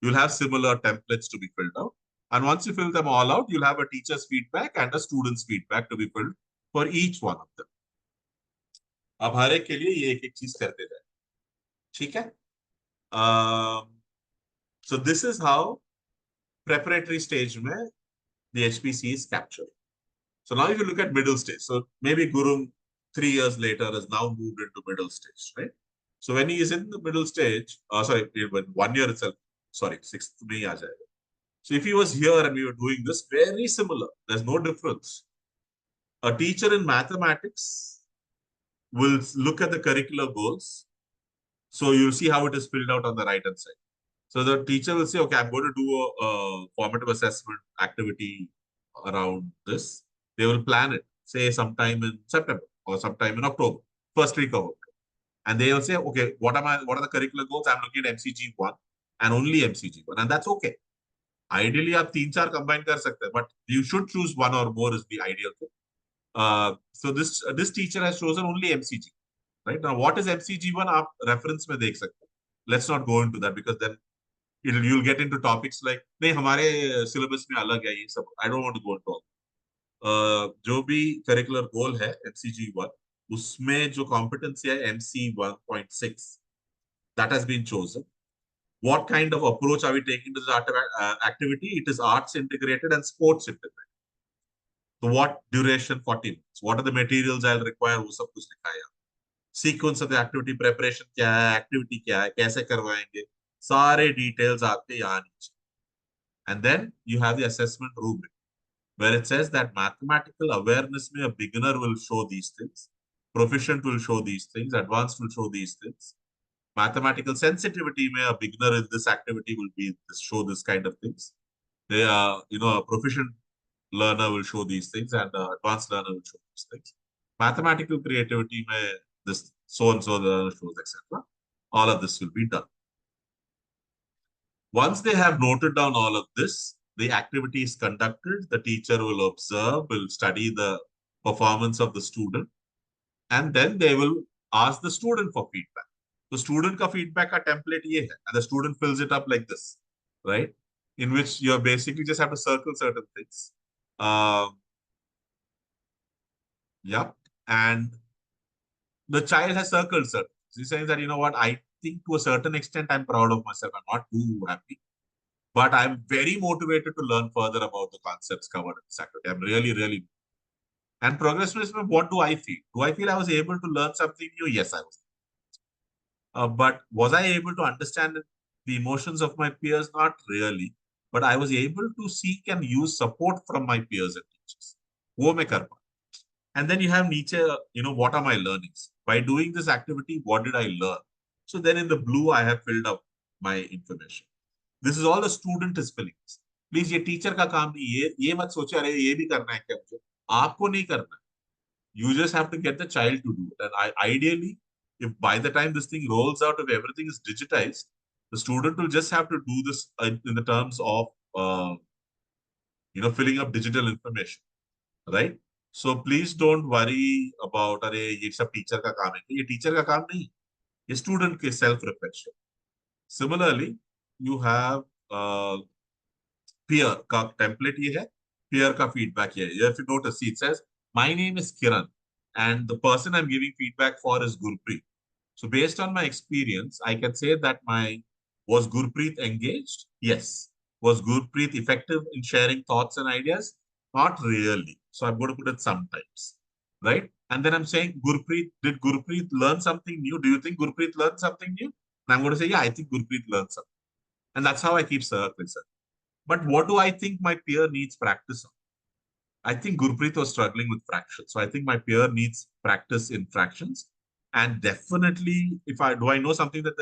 F: You'll have similar templates to be filled out. And once you fill them all out, you'll have a teacher's feedback and a student's feedback to be filled for each one of them. अब हर एक के लिए ये एक चीज करते जाए, ठीक है? So this is how preparatory stage में the HPC is captured. So now if you look at middle stage, so maybe Guru 3 years later has now moved into middle stage, right? So when he is in the middle stage, sorry, 1 year itself, sorry, 6th May aa jayega. So if he was here and we were doing this, very similar, there's no difference. A teacher in mathematics will look at the curricular goals. So you'll see how it is filled out on the right hand side. So the teacher will say, okay, I'm going to do a formative assessment activity around this. They will plan it, say sometime in September or sometime in October, first week of October. And they will say, okay, what are the curricular goals? I'm looking at MCG1 and only MCG1, and that's okay. Ideally, you 3-4 combine kar sakte hai, but you should choose one or more is the ideal thing. So this teacher has chosen only MCG, right? Now, what is MCG1? Aap reference mein dekh sakte. Let's not go into that because then you'll get into topics like, nahi, hamare syllabus mein alag hai ye sab. I don't want to go into all. जो भी curricular गोल है MCG1, उसमें जो competency है MC1.6, that has been chosen. What kind of approach are we taking to this activity? It is arts integrated and sports integrated. So what duration? 40 minutes. What are the materials I'll require? वो सब कुछ लिखा है. Sequence of the activity, preparation क्या है, activity क्या है, कैसे करवाएंगे, सारे details आपके यहाँ नीचे. And then you have the assessment rubric, where it says that mathematical awareness में a beginner will show these things, proficient will show these things, advanced will show these things. Mathematical sensitivity में a beginner in this activity will be show this kind of things. They are, a proficient learner will show these things, and advanced learner will show these things. Mathematical creativity में this so and so learner shows, etc. All of this will be done. Once they have noted down all of this, the activity is conducted. The teacher will observe, will study the performance of the student, and then they will ask the student for feedback. The student ka feedback ka template ye hai, and the student fills it up like this, right? In which you basically just have to circle certain things. Yeah, and the child has circled certain. He's saying that, I think to a certain extent I'm proud of myself. I'm not too happy, but I'm very motivated to learn further about the concepts covered in this activity. I'm really, really. And progress management, what do I feel? Do I feel I was able to learn something new? Yes, I was. But was I able to understand the emotions of my peers? Not really. But I was able to seek and use support from my peers and teachers. वो मैं कर पाया. And then you have Nietzsche, what are my learnings? By doing this activity, what did I learn? So then in the blue, I have filled up my information. This is all the student is filling. Please, ये teacher का काम नहीं, ये मत सोचे अरे ये भी करना है क्या मुझे? आपको नहीं करना. You just have to get the child to do it. And ideally, if by the time this thing rolls out, if everything is digitized, the student will just have to do this in the terms of, filling up digital information, right? So please don't worry about, अरे ये सब teacher का काम है. ये teacher का काम नहीं, ये student के self-reflection. Similarly, you have peer का template ये है, peer का feedback ये है. If you notice, it says, my name is Kiran, and the person I'm giving feedback for is Gurpreet. So based on my experience, I can say that was Gurpreet engaged? Yes. Was Gurpreet effective in sharing thoughts and ideas? Not really. So I'm going to put it sometimes, right? And then I'm saying, did Gurpreet learn something new? Do you think Gurpreet learned something new? And I'm going to say, yeah, I think Gurpreet learned something. And that's how I keep circling. But what do I think my peer needs practice on? I think Gurpreet was struggling with fractions. So I think my peer needs practice in fractions. And definitely, do I know something that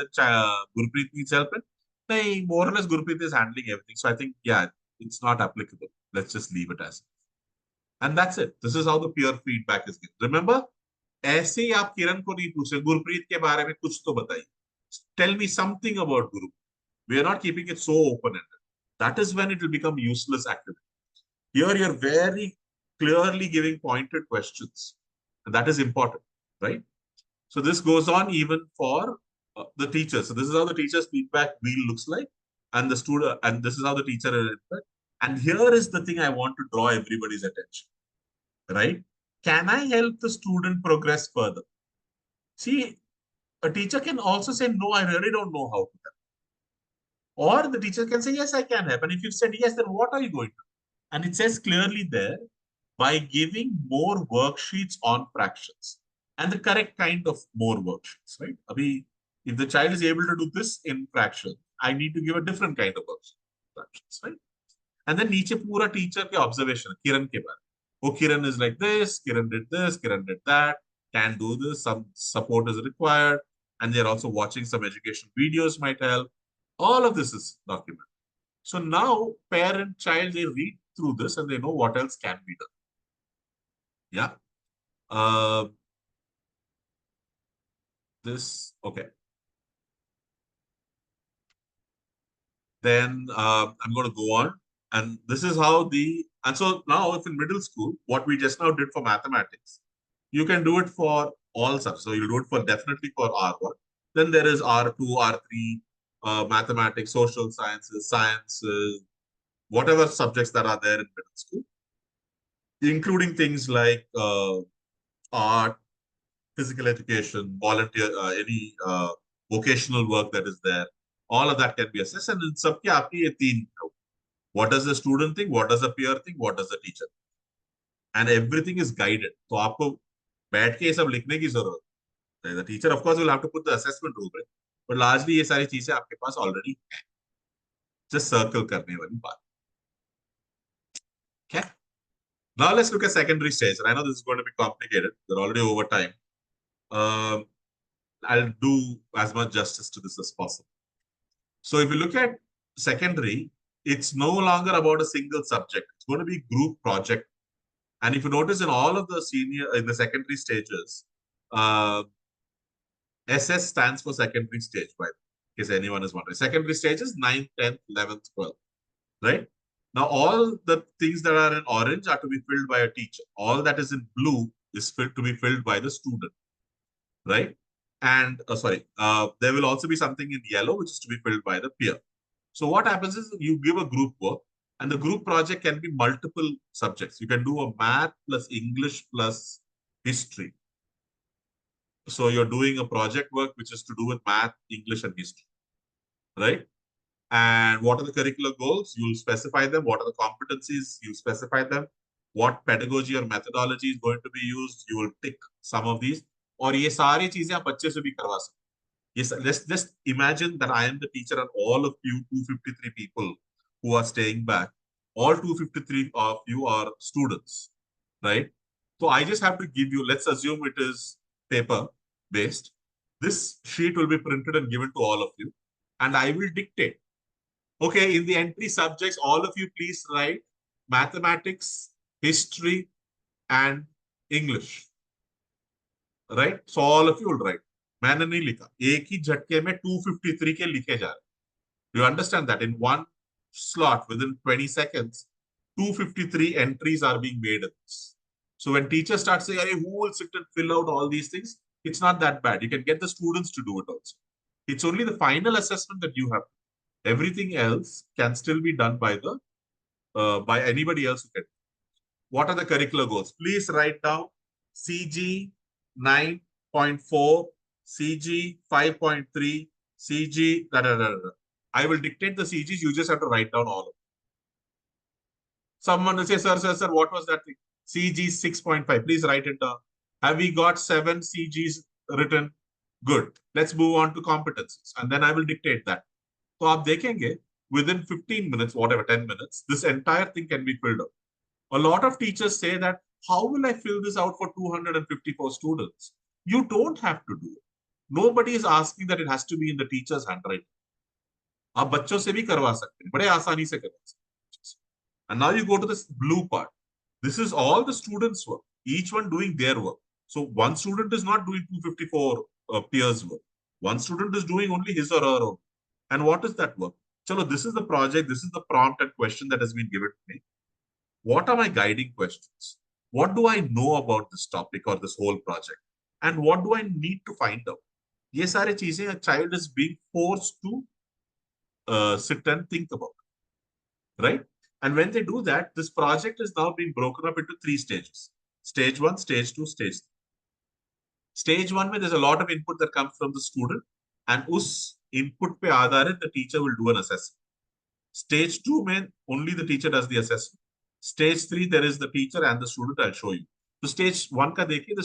F: Gurpreet needs help in? No, more or less Gurpreet is handling everything. So I think, yeah, it's not applicable. Let's just leave it as. And that's it. This is how the peer feedback is given. Remember, ऐसे ही आप किरण को नहीं पूछ रहे, गुरप्रीत के बारे में कुछ तो बताइए. Tell me something about Guru. We are not keeping it so open-ended. That is when it will become useless activity. Here you're very clearly giving pointed questions. And that is important, right? So this goes on even for the teacher. So this is how the teacher's feedback wheel looks like. And the student, and this is how the teacher is. And here is the thing I want to draw everybody's attention, right? Can I help the student progress further? See, a teacher can also say, no, I really don't know how to help. Or the teacher can say, yes, I can help. And if you said yes, then what are you going to do? And it says clearly there, by giving more worksheets on fractions and the correct kind of more worksheets, right? If the child is able to do this in fraction, I need to give a different kind of fractions, right? And then niche pura teacher ke observation, Kiran ke baare. Oh, Kiran is like this, Kiran did that, can do this, some support is required. And they're also watching some education videos might help. All of this is documented. So now parent, child, they read through this and they know what else can be done. Yeah. Okay. Then I'm going to go on. And this is how and so now if in middle school, what we just now did for mathematics, you can do it for all subjects. So you'll do it for definitely for R1. Then there is R2, R3, mathematics, social sciences, whatever subjects that are there in middle school. including things like art, physical education, volunteer, any vocational work that is there. All of that can be assessed. And in सबके आपकी ये तीन, what does the student think, what does the peer think, what does the teacher think? And everything is guided. तो आपको बैठ के ये सब लिखने की जरूरत है. The teacher, of course, will have to put the assessment rubric, but largely ये सारी चीजें आपके पास already है. Just circle करने वाली बात. Okay. Now let's look at secondary stage. And I know this is going to be complicated. We're already over time. I'll do as much justice to this as possible. So if you look at secondary, it's no longer about a single subject. It's going to be group project. And if you notice in all of the in the secondary stages, SS stands for secondary stage, by in case anyone is wondering. Secondary stage is 9th, 10th, 11th, 12th, right? Now, all the things that are in orange are to be filled by a teacher. All that is in blue is to be filled by the student, right? And there will also be something in yellow, which is to be filled by the peer. So what happens is you give a group work, and the group project can be multiple subjects. You can do a math plus English plus history. So you're doing a project work, which is to do with math, English, and history, right? And what are the curricular goals? You'll specify them. What are the competencies? You specify them. What pedagogy or methodology is going to be used? You will tick some of these. और ये सारी चीजें आप बच्चे से भी करवा सकते. Yes, let's just imagine that I am the teacher and all of you 253 people who are staying back, all 253 of you are students, right? So I just have to give you, let's assume it is paper based. This sheet will be printed and given to all of you, and I will dictate. Okay, in the entry subjects, all of you please write mathematics, history, and English. Right? So all of you will write. मैंने नहीं लिखा. एक ही झटके में 253 के लिखे जा रहे. You understand that in one slot within 20 seconds, 253 entries are being made in this. So when teachers start saying, who will sit and fill out all these things? It's not that bad. You can get the students to do it also. It's only the final assessment that you have. Everything else can still be done by by anybody else who can. What are the curricular goals? Please write down CG 9.4, CG 5.3, CG I will dictate the CGs. You just have to write down all of them. Someone will say, sir, what was that thing? CG 6.5. Please write it down. Have we got 7 CGs written? Good. Let's move on to competencies. And then I will dictate that. So आप देखेंगे within 15 minutes, whatever, 10 minutes, this entire thing can be filled out. A lot of teachers say that, how will I fill this out for 254 students? You don't have to do it. Nobody is asking that it has to be in the teacher's handwriting. आप बच्चों से भी करवा सकते हैं, बड़े आसानी से करवा सकते हैं. And now you go to this blue part. This is all the students' work, each one doing their work. So one student is not doing 254 peers' work. One student is doing only his or her own. And what is that work? Chalo, this is the project, this is the prompt and question that has been given to me. What are my guiding questions? What do I know about this topic or this whole project? And what do I need to find out? ये सारे चीजें a child is being forced to sit and think about, right? And when they do that, this project is now being broken up into 3 stages. Stage 1, stage 2, stage 3. Stage 1, where there's a lot of input that comes from the student, and us input pe aadharit, the teacher will do an assessment. Stage 2, mein only the teacher does the assessment. Stage 3, there is the teacher and the student. I'll show you. So stage 1 ka dekhiye,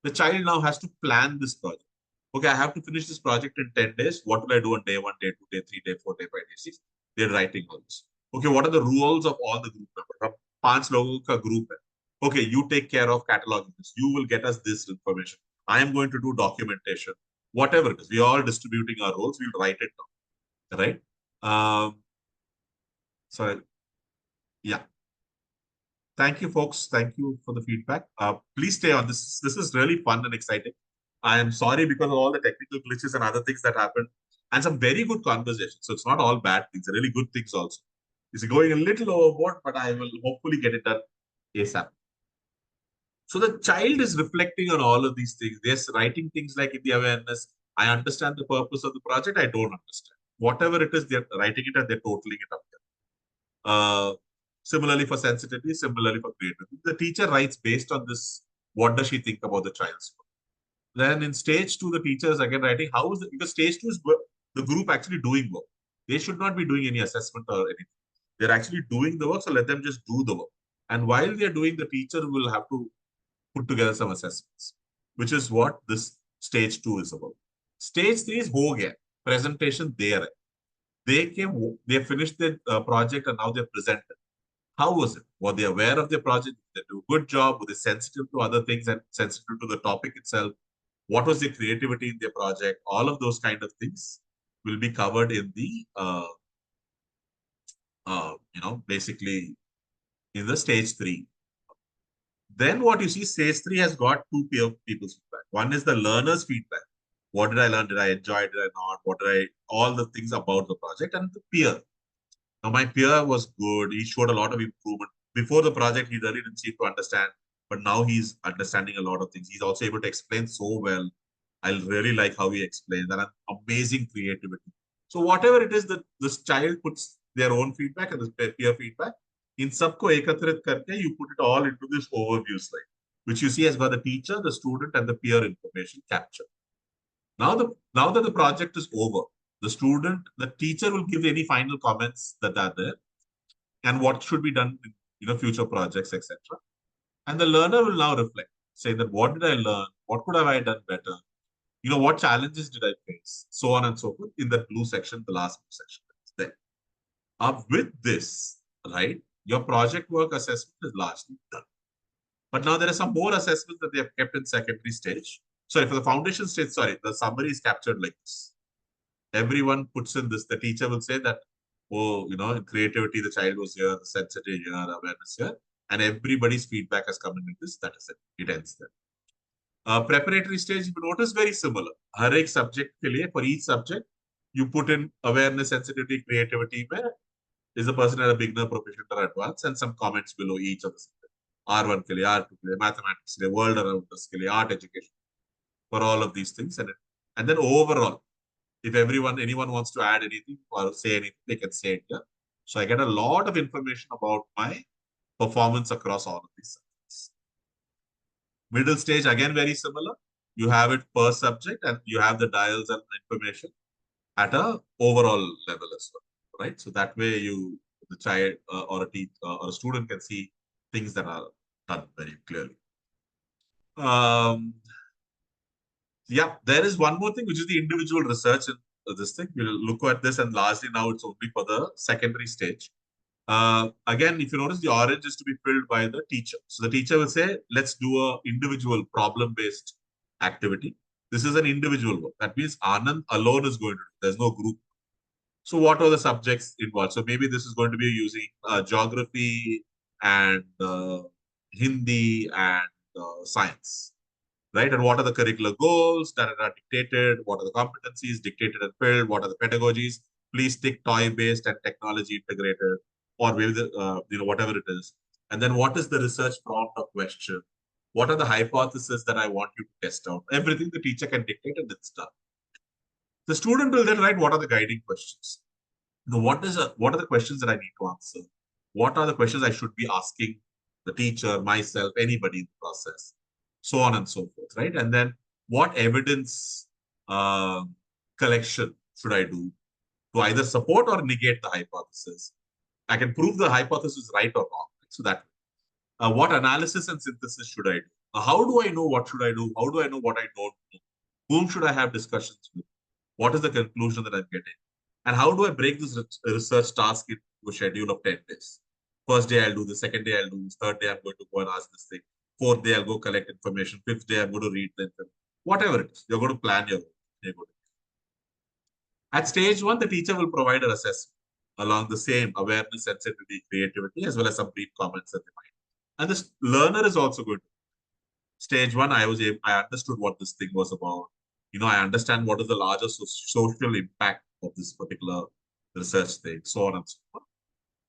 F: the child now has to plan this project. Okay, I have to finish this project in 10 days. What will I do on day 1, day 2, day 3, day 4, day 5, day 6? They're writing all this. Okay, what are the rules of all the group members? 5 logon ka group hai. Okay, you take care of cataloging this. You will get us this information. I am going to do documentation. Whatever it is, we are all distributing our roles. We'll write it down, right? So, yeah. Thank you, folks. Thank you for the feedback. Please stay on this. This is really fun and exciting. I am sorry because of all the technical glitches and other things that happened, and some very good conversations. So it's not all bad things, really good things also. It's going a little overboard, but I will hopefully get it done ASAP. So the child is reflecting on all of these things. They're writing things like in the awareness, I understand the purpose of the project, I don't understand. Whatever it is, they're writing it and they're totaling it up there. Similarly for sensitivity, similarly for creativity. The teacher writes based on this, what does she think about the child's work? Then in stage 2, the teacher is again writing how is it, because stage 2 is the group actually doing work. They should not be doing any assessment or anything. They're actually doing the work, so let them just do the work. And while they're doing, the teacher will have to put together some assessments, which is what this stage 2 is about. Stage 3 is ho gaya, presentation there. They finished their project and now they're presented. How was it? Were they aware of their project? Did they do a good job? Were they sensitive to other things and sensitive to the topic itself? What was their creativity in their project? All of those kind of things will be covered in the, basically in the stage 3. Then what you see, stage 3 has got two people's feedback. One is the learner's feedback. What did I learn? Did I enjoy it? Did I not? All the things about the project, and the peer. Now, my peer was good. He showed a lot of improvement. Before the project, he really didn't seem to understand, but now he's understanding a lot of things. He's also able to explain so well. I really like how he explains, and amazing creativity. So whatever it is that this child puts their own feedback and the peer feedback, in sabko ekatrit karke, you put it all into this overview slide, which you see has got the teacher, the student, and the peer information captured. Now that the project is over, the teacher will give any final comments that are there and what should be done in future projects, etc. And the learner will now reflect, say that what did I learn? What could have I done better? What challenges did I face? So on and so forth in the blue section, the last blue section is there. With this, right, your project work assessment is largely done. But now there are some more assessments that they have kept in secondary stage. Sorry, for the foundation stage, the summary is captured like this. Everyone puts in this. The teacher will say that, in creativity, the child was here, the sensitivity here, awareness here, and everybody's feedback has come in this. That is it. It ends there. Preparatory stage, you notice very similar. Har ek subject ke liye, for each subject, you put in awareness, sensitivity, creativity. Where is the person at a beginner, proficient, or advanced, and some comments below each of the subjects. R1 ke liye, R2 ke liye, mathematics ke liye, world around us ke liye, art education, for all of these things. And then overall, if anyone wants to add anything or say anything, they can say it here. So I get a lot of information about my performance across all of these subjects. Middle stage, again, very similar. You have it per subject and you have the dials and information at a overall level as well, right? So that way the child or a teacher or a student can see things that are done very clearly. Yeah, there is one more thing, which is the individual research in this thing. We'll look at this, and largely now it's only for the secondary stage. Again, if you notice, the orange is to be filled by the teacher. So the teacher will say, let's do an individual problem-based activity. This is an individual work. That means Anand alone is going to do it. There's no group. So what are the subjects involved? So maybe this is going to be using geography and Hindi and science. Right? And what are the curricular goals that are dictated? What are the competencies dictated and filled? What are the pedagogies? Please tick toy-based and technology integrated, or maybe the, whatever it is. And then what is the research prompt or question? What are the hypotheses that I want you to test out? Everything the teacher can dictate, and it's done. The student will then write, what are the guiding questions? What are the questions that I need to answer? What are the questions I should be asking the teacher, myself, anybody in the process? So on and so forth, right? And then what evidence collection should I do to either support or negate the hypothesis? I can prove the hypothesis right or wrong. So that what analysis and synthesis should I do? How do I know what should I do? How do I know what I don't know? Whom should I have discussions with? What is the conclusion that I'm getting? And how do I break this research task into a schedule of 10 days? First day I'll do this, second day I'll do this, third day I'm going to go and ask this thing. Fourth day, I'll go collect information. Fifth day, I'm going to read the information. Whatever it is, you're going to plan your work. At stage 1, the teacher will provide an assessment along the same awareness, sensitivity, creativity, as well as some brief comments that they might. And this learner is also good. Stage 1, I understood what this thing was about. I understand what is the larger social impact of this particular research thing, so on and so forth.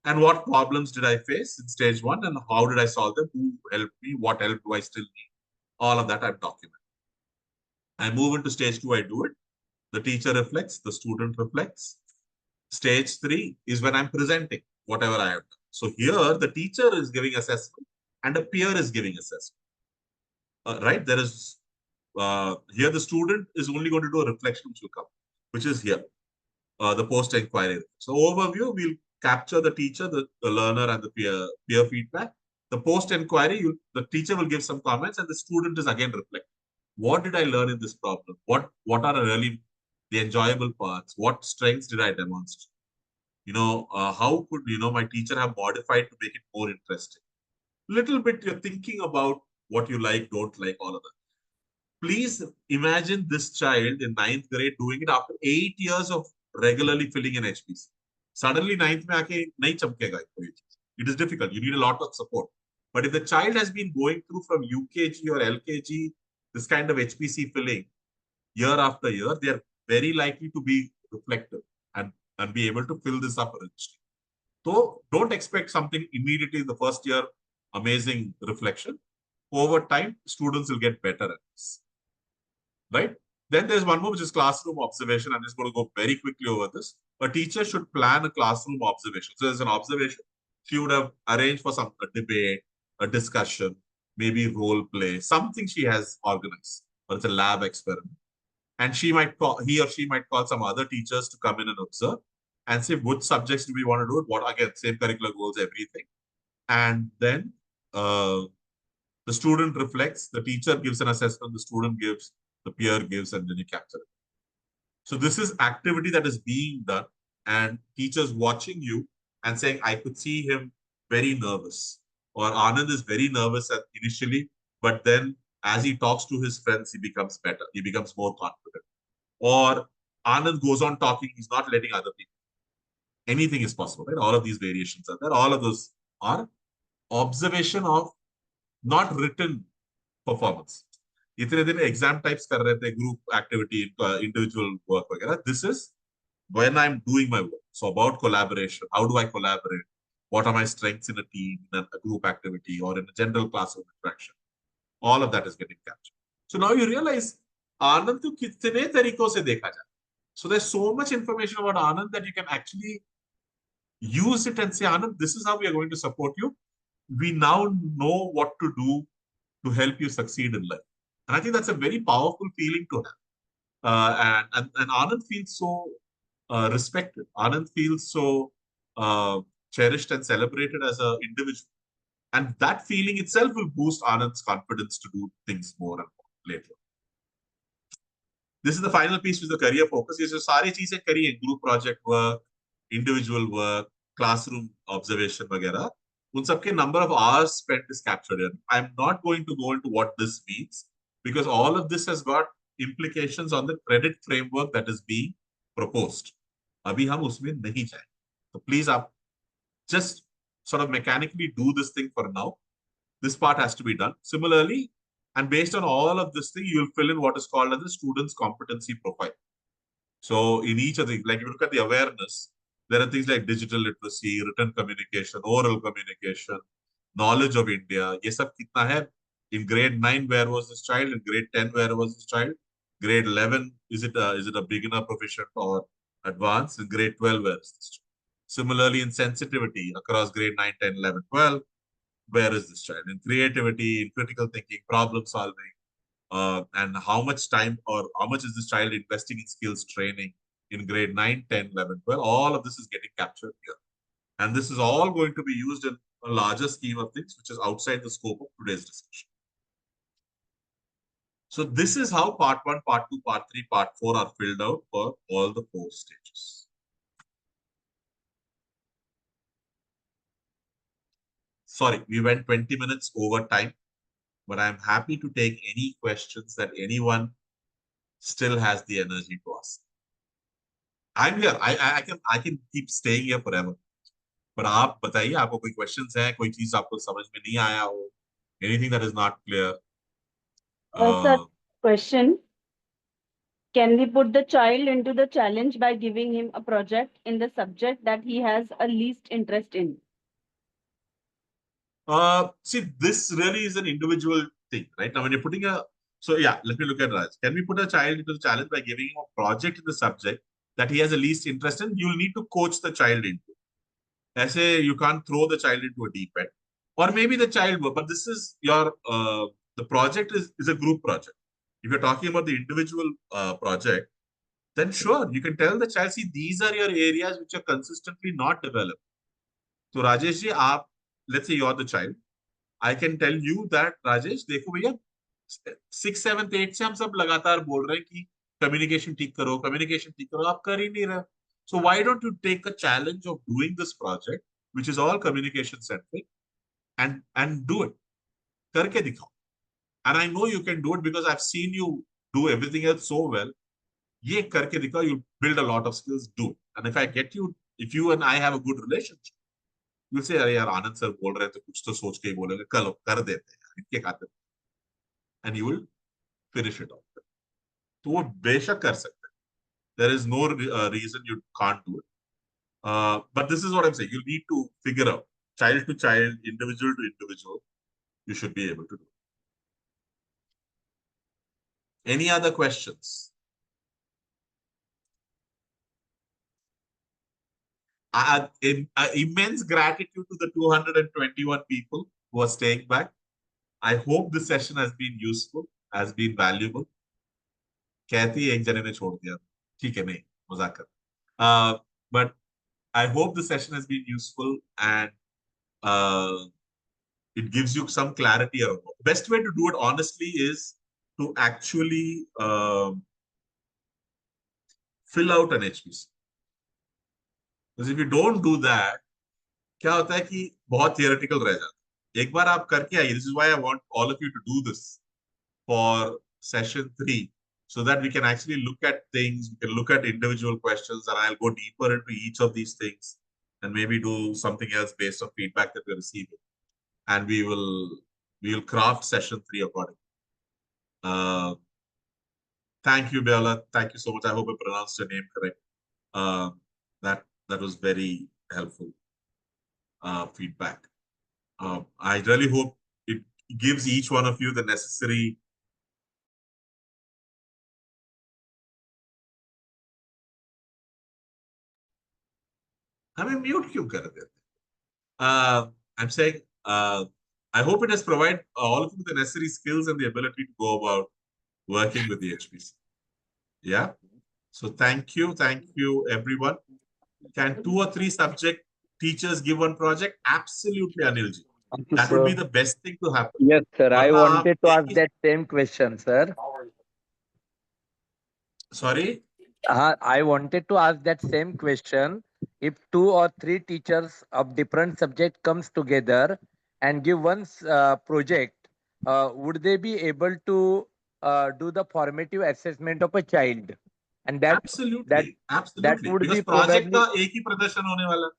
F: And what problems did I face in stage 1 and how did I solve them? Who helped me? What help do I still need? All of that I'm documenting. I move into stage 2, I do it. The teacher reflects, the student reflects. Stage 3 is when I'm presenting whatever I have done. So here the teacher is giving assessment and a peer is giving assessment. Right? There is here the student is only going to do a reflection which will come, which is here, the post-inquiry. So overview, we'll capture the teacher, the learner, and the peer feedback. The post-inquiry, the teacher will give some comments, and the student is again reflecting. What did I learn in this problem? What are really the enjoyable parts? What strengths did I demonstrate? How could my teacher have modified to make it more interesting? Little bit you're thinking about what you like, don't like, all of that. Please imagine this child in 9th grade doing it after 8 years of regularly filling an HPC. Suddenly 9th mein aake nahi chamkega. It is difficult. You need a lot of support. But if the child has been going through from UKG or LKG, this kind of HPC filling year after year, they are very likely to be reflective and be able to fill this up richly. So don't expect something immediately in the first year, amazing reflection. Over time, students will get better at this. Right? Then there's one more, which is classroom observation. I'm just going to go very quickly over this. A teacher should plan a classroom observation. So there's an observation. She would have arranged for a debate, a discussion, maybe role play, something she has organized, or it's a lab experiment. And he or she might call some other teachers to come in and observe and say, which subjects do we want to do it? What, again, same curricular goals, everything. And then the student reflects, the teacher gives an assessment, the student gives, the peer gives, and then you capture it. So this is activity that is being done, and teachers watching you and saying, I could see him very nervous, or Anand is very nervous initially, but then as he talks to his friends, he becomes better. He becomes more confident. Or Anand goes on talking, he's not letting other people. Anything is possible, right? All of these variations are there. All of those are observation of not written performance. इतने दिन exam types कर रहे थे, group activity, individual work वगैरह. This is when I'm doing my work. So about collaboration, how do I collaborate? What are my strengths in a team, in a group activity, or in a general classroom interaction? All of that is getting captured. So now you realize Anand को कितने तरीकों से देखा जाए. So there's so much information about Anand that you can actually use it and say, Anand, this is how we are going to support you. We now know what to do to help you succeed in life. And I think that's a very powerful feeling to have. And Anand feels so respected. Anand feels so cherished and celebrated as an individual. And that feeling itself will boost Anand's confidence to do things more and more later. This is the final piece, with the career focus. ये जो सारी चीजें करी हैं, group project work, individual work, classroom observation वगैरह, उन सबके number of hours spent is captured here. I'm not going to go into what this means, because all of this has got implications on the credit framework that is being proposed. अभी हम उसमें नहीं जाएं. So please आप just sort of mechanically do this thing for now. This part has to be done. Similarly, and based on all of this thing, you will fill in what is called as the student's competency profile. So in each of the, like if you look at the awareness, there are things like digital literacy, written communication, oral communication, knowledge of India. ये सब कितना है? In grade 9, where was this child? In grade 10, where was this child? Grade 11, is it a beginner, proficient, or advanced? In grade 12, where is this child? Similarly, in sensitivity, across grade 9, 10, 11, 12, where is this child? In creativity, in critical thinking, problem solving, and how much time or how much is this child investing in skills training in grade 9, 10, 11, 12? All of this is getting captured here. And this is all going to be used in a larger scheme of things, which is outside the scope of today's discussion. So this is how part 1, part 2, part 3, part 4 are filled out for all the 4 stages. Sorry, we went 20 minutes over time, but I'm happy to take any questions that anyone still has the energy to ask. I'm here. I can keep staying here forever. But आप बताइए, आपको कोई questions हैं, कोई चीज आपको समझ में नहीं आया हो, anything that is not clear?
B: Sir, question. Can we put the child into the challenge by giving him a project in the subject that he has a least interest in?
F: See, this really is an individual thing, right? Now, when you're putting so yeah, let me look at Raj. Can we put a child into the challenge by giving him a project in the subject that he has the least interest in? You'll need to coach the child into. ऐसे you can't throw the child into a deep end. Or maybe the child, but this is your, the project is a group project. If you're talking about the individual project, then sure, you can tell the child, see, these are your areas which are consistently not developed. So Rajesh ji, let's say you're the child. I can tell you that, Rajesh, देखो भैया, 6th, 7th, 8th से हम सब लगातार बोल रहे हैं कि communication ठीक करो, आप कर ही नहीं रहे. So why don't you take a challenge of doing this project, which is all communication centric, and do it. करके दिखाओ. And I know you can do it because I've seen you do everything else so well. ये करके दिखाओ, you build a lot of skills, do it. And if you and I have a good relationship, you'll say, अरे यार आनंद sir बोल रहे हैं तो कुछ तो सोच के ही बोलेंगे, करो कर देते हैं इनके खाते. And you will finish it off. तो वो बेशक कर सकते हैं. There is no reason you can't do it. But this is what I'm saying. You need to figure out, child to child, individual to individual, you should be able to do it. Any other questions? Immense gratitude to the 221 people who are staying back. I hope this session has been useful, has been valuable. कहती एक जने ने छोड़ दिया, ठीक है, नहीं मजाक कर. But I hope the session has been useful and it gives you some clarity around it. The best way to do it, honestly, is to actually fill out an HPC. Because if you don't do that, क्या होता है कि बहुत theoretical रह जाता है. एक बार आप करके आइए. This is why I want all of you to do this for session 3, so that we can actually look at things, we can look at individual questions, and I'll go deeper into each of these things and maybe do something else based on feedback that we're receiving. And we will craft session 3 accordingly. Thank you, Bella. Thank you so much. I hope I pronounced your name correct. That was very helpful feedback. I really hope it gives each one of you the necessary mute क्यों कर देते? I'm saying I hope it has provided all of you the necessary skills and the ability to go about working with the HPC. Yeah. So thank you everyone. Can 2 or 3 subject teachers give one project? Absolutely, Anil ji. That would be the best thing to happen.
E: Yes, sir. I wanted to ask that same question, sir.
F: Sorry?
E: I wanted to ask that same question. If 2 or 3 teachers of different subject comes together and give one project, would they be able to do the formative assessment of a child? And that
F: absolutely.
E: That would
F: because
E: be
F: project
E: probably
F: का एक ही प्रदर्शन होने वाला.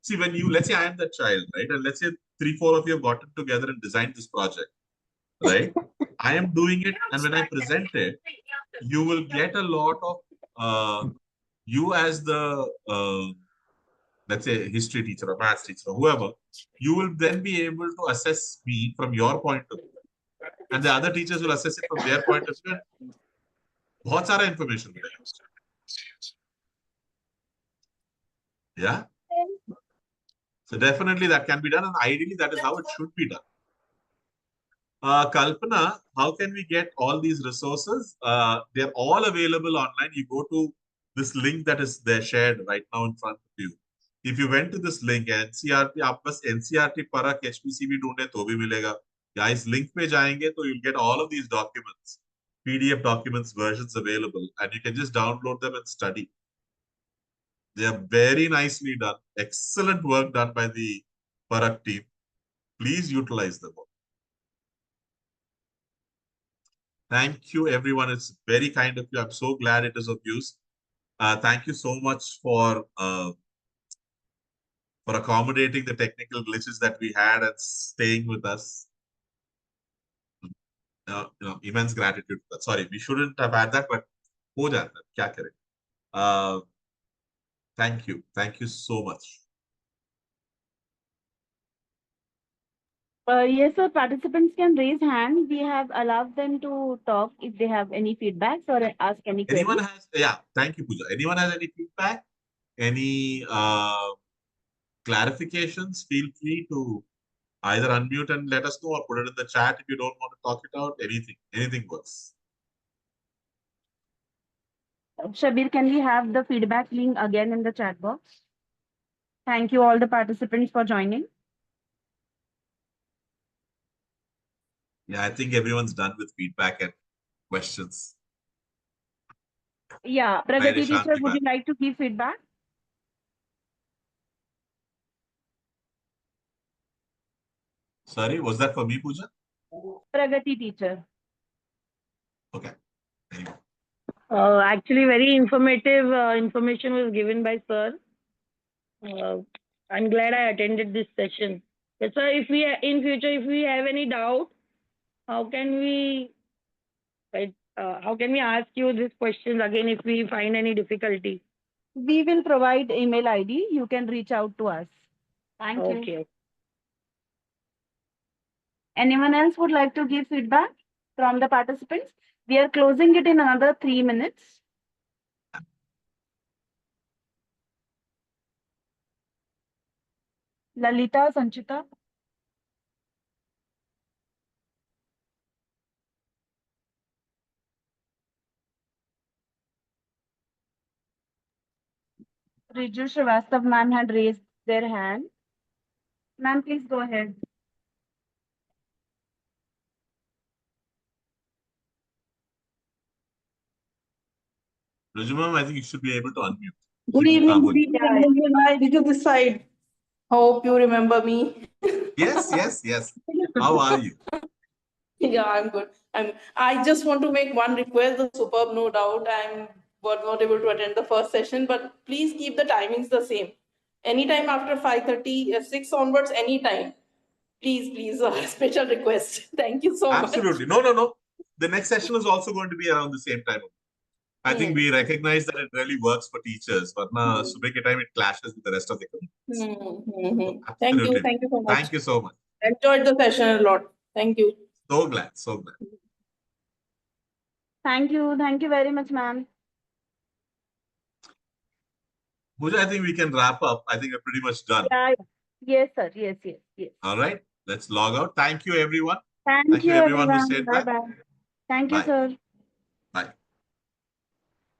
F: See, when you, let's say I am the child, right? And let's say 3-4 of you have gotten together and designed this project, right? I am doing it, and when I present it, you will get a lot of you as the let's say history teacher or maths teacher or whoever, you will then be able to assess me from your point of view, and the other teachers will assess it from their point of view. बहुत सारा information मिलेगा. Yeah. So definitely that can be done, and ideally that is how it should be done. Kalpana, how can we get all these resources? They're all available online. You go to this link that is there shared right now in front of you. If you went to this link, NCRT, आप बस NCRT परख HPC भी ढूंढे तो भी मिलेगा. या इस link पे जाएंगे तो you'll get all of these documents, PDF documents versions available, and you can just download them and study. They are very nicely done. Excellent work done by the Parak team. Please utilize them all. Thank you, everyone. It's very kind of you. I'm so glad it is of use. Thank you so much for accommodating the technical glitches that we had and staying with us. Immense gratitude for that. Sorry, we shouldn't have had that, but ho jata, kya kare. Thank you. Thank you so much.
B: Yes, sir. Participants can raise hand. We have allowed them to talk if they have any feedbacks or ask any queries.
F: Anyone has, yeah, thank you, Pooja. Anyone has any feedback? Any clarifications, feel free to either unmute and let us know or put it in the chat if you don't want to talk it out. Anything works.
B: Shabir, can we have the feedback link again in the chat box? Thank you all the participants for joining.
F: Yeah, I think everyone's done with feedback and questions.
B: Yeah,
F: Right,
B: Pragati teacher,
F: Shanti,
B: would
F: ma'am.
B: you like to give feedback?
F: Sorry, was that for me, Pooja?
B: Pragati teacher.
F: Okay. Thank you.
G: Actually, very informative information was given by sir. I'm glad I attended this session. That's why if we in future, if we have any doubt, how can we ask you this question again if we find any difficulty?
B: We will provide email ID. You can reach out to us. Thank you.
G: Okay.
B: Anyone else would like to give feedback from the participants? We are closing it in another 3 minutes. Lalita, Sanchita. Riju Srivastav ma'am had raised their hand. Ma'am, please go ahead.
F: Raju ma'am, I think you should be able to unmute.
H: Good evening, good evening,
G: Yeah.
H: Riju this side. Hope you remember me.
F: Yes, yes, yes. How are you?
H: Yeah, I'm good. I just want to make one request, the superb, no doubt. Was not able to attend the first session, but please keep the timings the same. Anytime after 5:30, 6 onwards, anytime. Please, special request. Thank you so
F: Absolutely.
H: much.
F: No. The next session is also going to be around the same time. I think we recognize that it really works for teachers, but now subah ke time it clashes with the rest of the community.
H: Thank you.
F: Absolutely.
H: Thank you so much.
F: Thank you so much.
H: Enjoyed the session a lot. Thank you.
F: So glad, so glad.
B: Thank you. Thank you very much, ma'am.
F: Pooja, I think we can wrap up. I think we're pretty much done.
B: Yeah. Yes, sir. Yes.
F: All right. Let's log out. Thank you, everyone.
B: Thank you,
F: everyone who
B: everyone.
F: stayed
B: Bye
F: back.
B: bye. Thank you,
F: Bye.
B: sir.